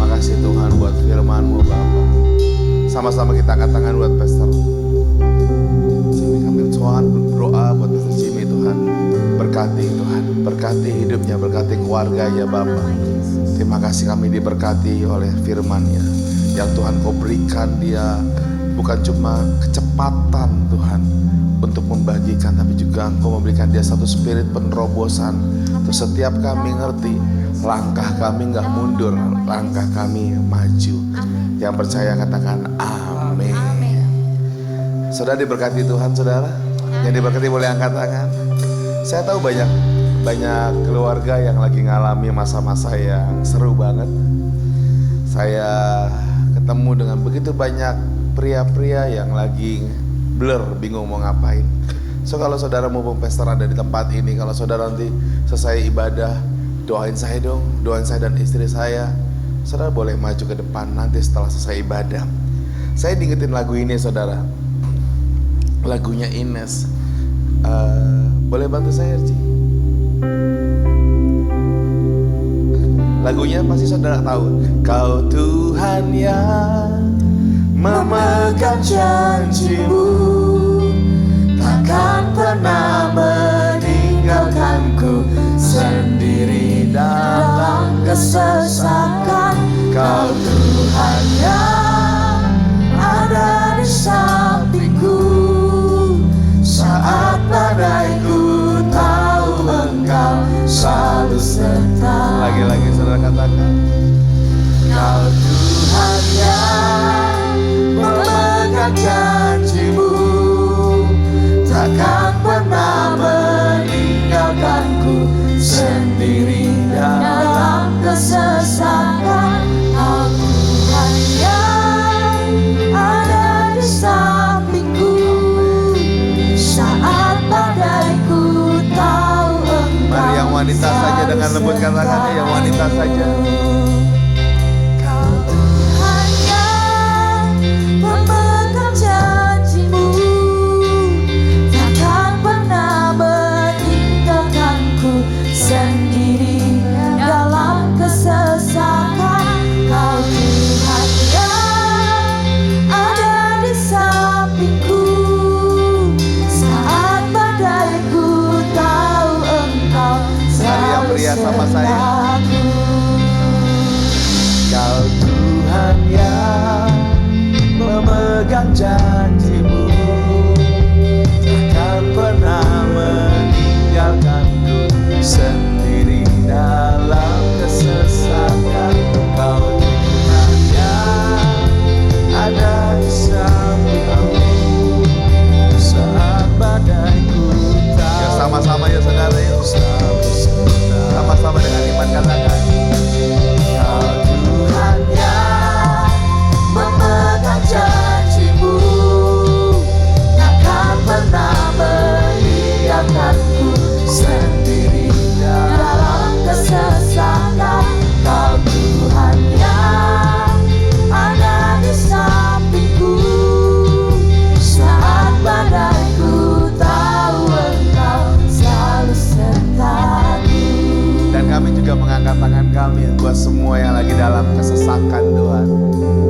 Makasih Tuhan buat firman-Mu Bapa. Sama-sama kita angkat tangan buat Pastor Jimmy. Kami Tuhan berdoa buat Pastor Jimmy Tuhan. Berkati Tuhan, berkati hidupnya, berkati keluarganya Bapa. Terima kasih kami diberkati oleh firman-Nya. Yang Tuhan Kau berikan dia bukan cuma kecepatan Tuhan untuk membagikan, tapi juga Engkau memberikan dia satu spirit penerobosan. Untuk setiap kami ngerti, langkah kami gak mundur, langkah kami maju. Yang percaya katakan amin. Saudara diberkati Tuhan saudara. Yang diberkati boleh angkat tangan. Saya tahu banyak keluarga yang lagi ngalami masa-masa yang seru banget. Saya ketemu dengan begitu banyak pria-pria yang lagi blur, bingung mau ngapain. So kalau saudara mumpung pastor ada di tempat ini, kalau saudara nanti selesai ibadah, doain saya dong, doain saya dan istri saya. Saudara boleh maju ke depan nanti setelah selesai ibadah. Saya diingetin lagu ini saudara, lagunya Ines. Boleh bantu saya Ci? Lagunya pasti saudara tahu. Kau Tuhan yang memegang janji-Mu, takkan pernah meninggalkanku sendiri dalam kesesakan. Kau Tuhan yang ada di sampingku saat badaiku, tahu Engkau selalu serta. Lagi-lagi saudara katakan, Kau Tuhan yang memegang janji-Mu, takkan pernah meninggalkanku sendiri dalam kesesakan. Kau Tuhan yang ada di sampingku saat badaiku, tahu Engkau. Mari yang wanita saja dengan lembutkan tangannya, yang wanita saja. Kau Tuhan yang memegang janji-Mu, takkan pernah bersama saya. Kau Tuhan yang memegang janji-Mu, takkan pernah meninggalkanku sendiri dalam kesesakan. Kau Tuhan yang ada di sampingku saat badaiku tak. Ya sama-sama ya saudara ya. Sama-sama dengan iman katakan. Kau Tuhan yang memegang janji-Mu, takkan pernah meninggalkanku sendiri dalam kesesakan. Kau Tuhan yang ada di sampingku saat badaiku, tahu Engkau selalu sertaku. Dan kami juga mengangkat tangan kami buat semua yang lagi dalam kesesakan Tuhan.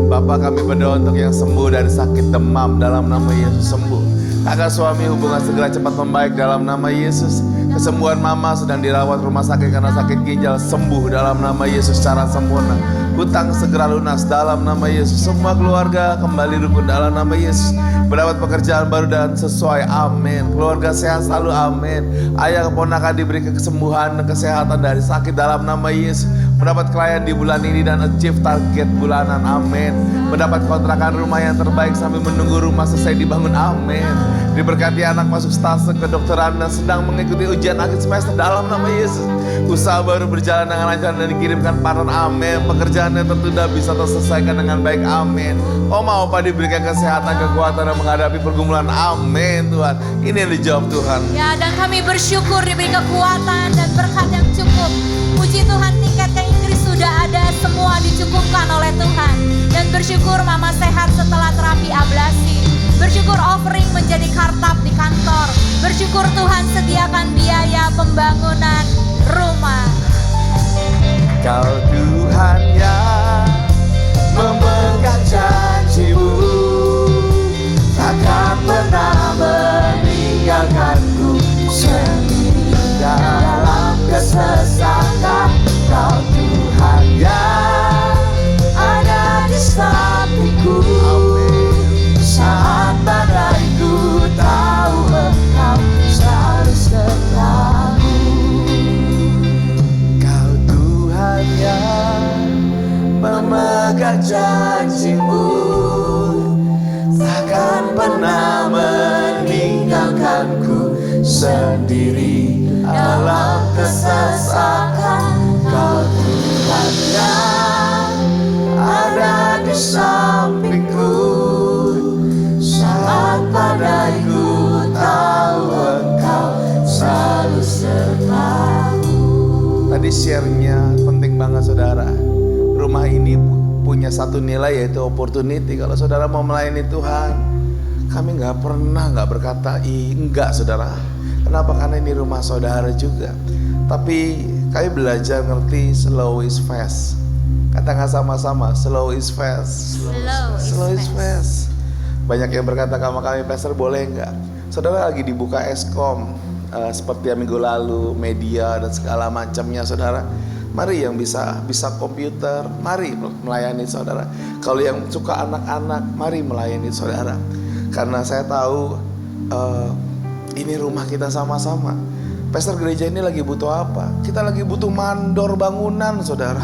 Bapak, kami berdoa untuk yang sembuh dari sakit demam dalam nama Yesus sembuh. Agar suami hubungan segera cepat membaik dalam nama Yesus. Kesembuhan mama sedang dirawat rumah sakit karena sakit ginjal, sembuh dalam nama Yesus secara sempurna. Hutang segera lunas dalam nama Yesus. Semua keluarga kembali rukun dalam nama Yesus. Mendapat pekerjaan baru dan sesuai, amin. Keluarga sehat selalu, amin. Ayah keponakan diberi kesembuhan dan kesehatan dari sakit dalam nama Yesus. Mendapat klien di bulan ini dan achieve target bulanan, amin. Mendapat kontrakan rumah yang terbaik sambil menunggu rumah selesai dibangun, amin. Diberkati anak masuk stase kedokteran dan sedang mengikuti ujian akhir semester dalam nama Yesus. Usaha baru berjalan dengan lancar dan dikirimkan partner, amin. Pekerjaan yang tertunda bisa terselesaikan dengan baik, amin. Oma opa diberikan kesehatan, kekuatan dan menghadapi pergumulan, amin Tuhan. Ini yang dijawab Tuhan. Ya, dan kami bersyukur diberi kekuatan dan berkat yang cukup. Puji Tuhan, tiket ke Inggris sudah ada, semua dicukupkan oleh Tuhan. Dan bersyukur mama sehat setelah terapi ablasi. Bersyukur offering menjadi kartap di kantor. Bersyukur Tuhan sediakan biaya pembangunan rumah. Kau Tuhan yang memegang janji-Mu, takkan pernah meninggalkanku sendiri dalam kesesakan. Kau Tuhan yang ada di sampingku saat badaiku, tahu Engkau selalu sertaku. Kau Tuhan yang memegang janji-Mu, takkan pernah meninggalkanku sendiri dalam kesesakan. Kau Tuhan yang ada di sampingku saat badaiku, tahu Engkau selalu sertaku. Tadi share-nya penting banget saudara. Rumah ini punya satu nilai yaitu opportunity. Kalau saudara mau melayani Tuhan, kami gak pernah berkata enggak saudara. Kenapa? Karena ini rumah saudara juga. Tapi kami belajar ngerti slow is fast. Katakan sama-sama, slow is fast. Slow is fast. Banyak yang berkata sama kami, Pastor boleh enggak? Saudara lagi dibuka Eskom seperti yang minggu lalu, media dan segala macamnya saudara. Mari yang bisa komputer, mari melayani saudara. Kalau yang suka anak-anak, mari melayani saudara. Karena saya tahu ini rumah kita sama-sama. Pastor gereja ini lagi butuh apa? Kita lagi butuh mandor bangunan saudara,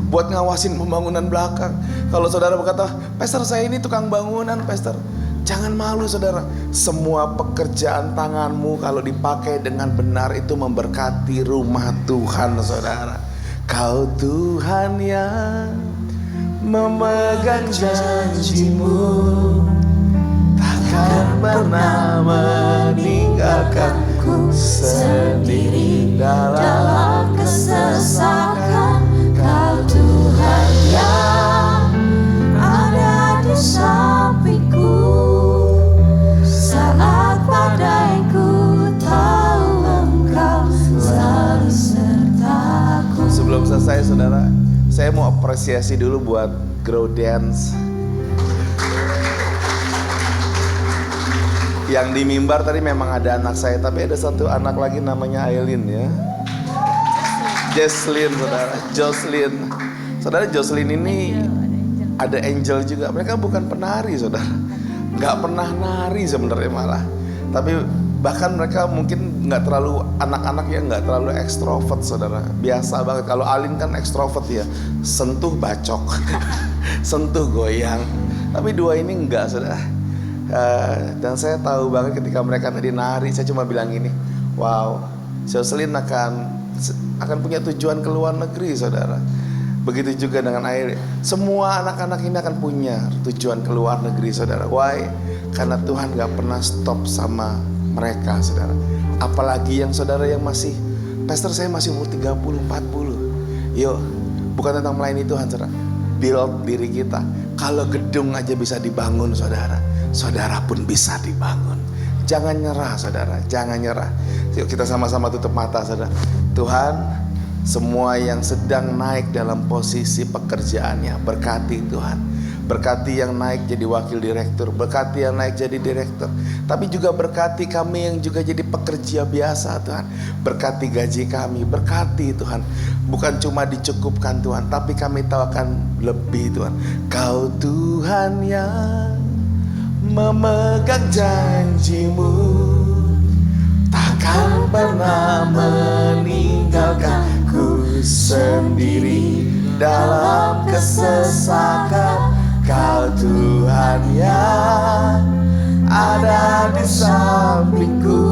buat ngawasin pembangunan belakang. Kalau saudara berkata, Pastor saya ini tukang bangunan Pastor, jangan malu saudara. Semua pekerjaan tanganmu kalau dipakai dengan benar itu memberkati rumah Tuhan saudara. Kau Tuhan yang memegang janji-Mu, takkan pernah meninggalkanku sendiri dalam kesesakan. Kau Tuhan yang ada di sampingku saat badaiku, tahu Engkau selalu sertaku. Sebelum selesai saudara, saya mau apresiasi dulu buat Grow Dance. Yang di mimbar tadi memang ada anak saya, tapi ada satu anak lagi namanya Aileen ya. Jesslyn, saudara. Jocelyn. Saudara, Jocelyn ini ada angel juga. Mereka bukan penari, saudara. Nggak pernah nari sebenarnya malah. Tapi bahkan mereka mungkin nggak terlalu, anak-anak ya nggak terlalu ekstrovert, saudara. Biasa banget. Kalau Alin kan ekstrovert ya, sentuh bacok, sentuh goyang. Tapi dua ini enggak, saudara. Dan saya tahu banget ketika mereka tadi nari, saya cuma bilang gini, wow, Jocelyn akan punya tujuan ke luar negeri, saudara. Begitu juga dengan Airi. Semua anak-anak ini akan punya tujuan ke luar negeri, saudara. Why? Karena Tuhan gak pernah stop sama mereka, saudara. Apalagi yang saudara yang masih, pastor saya masih umur 30-40. Yuk, bukan tentang melayani Tuhan, saudara. Build diri kita. Kalau gedung aja bisa dibangun, saudara, saudara pun bisa dibangun. Jangan nyerah, saudara, jangan nyerah. Yuk kita sama-sama tutup mata, saudara. Tuhan, semua yang sedang naik dalam posisi pekerjaannya, berkati Tuhan. Berkati yang naik jadi wakil direktur, berkati yang naik jadi direktur. Tapi juga berkati kami yang juga jadi pekerja biasa, Tuhan. Berkati gaji kami, berkati Tuhan. Bukan cuma dicukupkan Tuhan, tapi kami tahu akan lebih, Tuhan. Kau Tuhan yang memegang janjimu, takkan pernah meninggalkanku sendiri dalam kesesakan. Kau Tuhan yang ada di sampingku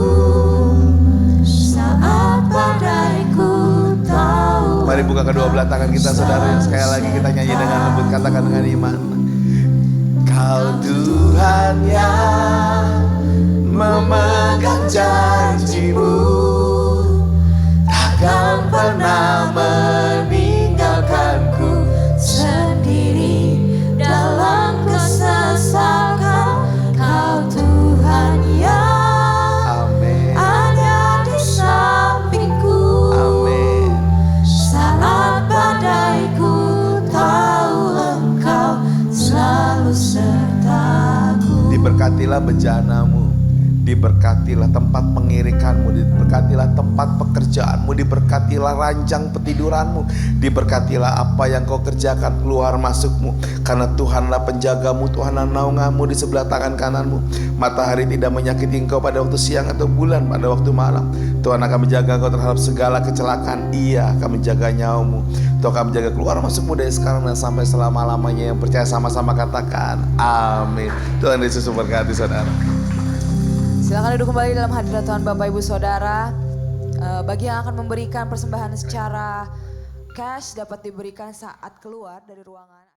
saat badaiku tahu. Mari buka kedua belah tangan kita, saudara. Sekali lagi kita nyanyi dengan lembut, katakan dengan iman. Kau Tuhan yang memegang janjimu, takkan pernah meninggalkanku sendiri dalam kesesakan. Kau Tuhan yang ada di sampingku, saat badaiku tahu Engkau selalu sertaku. Diberkatilah bejanamu, diberkatilah tempat pengirikanmu, diberkatilah tempat pekerjaanmu, diberkatilah ranjang petiduranmu, diberkatilah apa yang kau kerjakan keluar masukmu. Karena Tuhanlah penjagamu, Tuhanlah naunganmu di sebelah tangan kananmu. Matahari tidak menyakiti engkau pada waktu siang atau bulan pada waktu malam. Tuhan akan menjaga engkau terhadap segala kecelakaan. Ia akan menjaga nyawamu. Tuhan akan menjaga keluar masukmu dari sekarang dan sampai selama-lamanya. Yang percaya sama-sama katakan amin. Tuhan Yesus memberkati, saudara. Silakan duduk kembali dalam hadirat Tuhan Bapak Ibu Saudara. Bagi yang akan memberikan persembahan secara cash dapat diberikan saat keluar dari ruangan.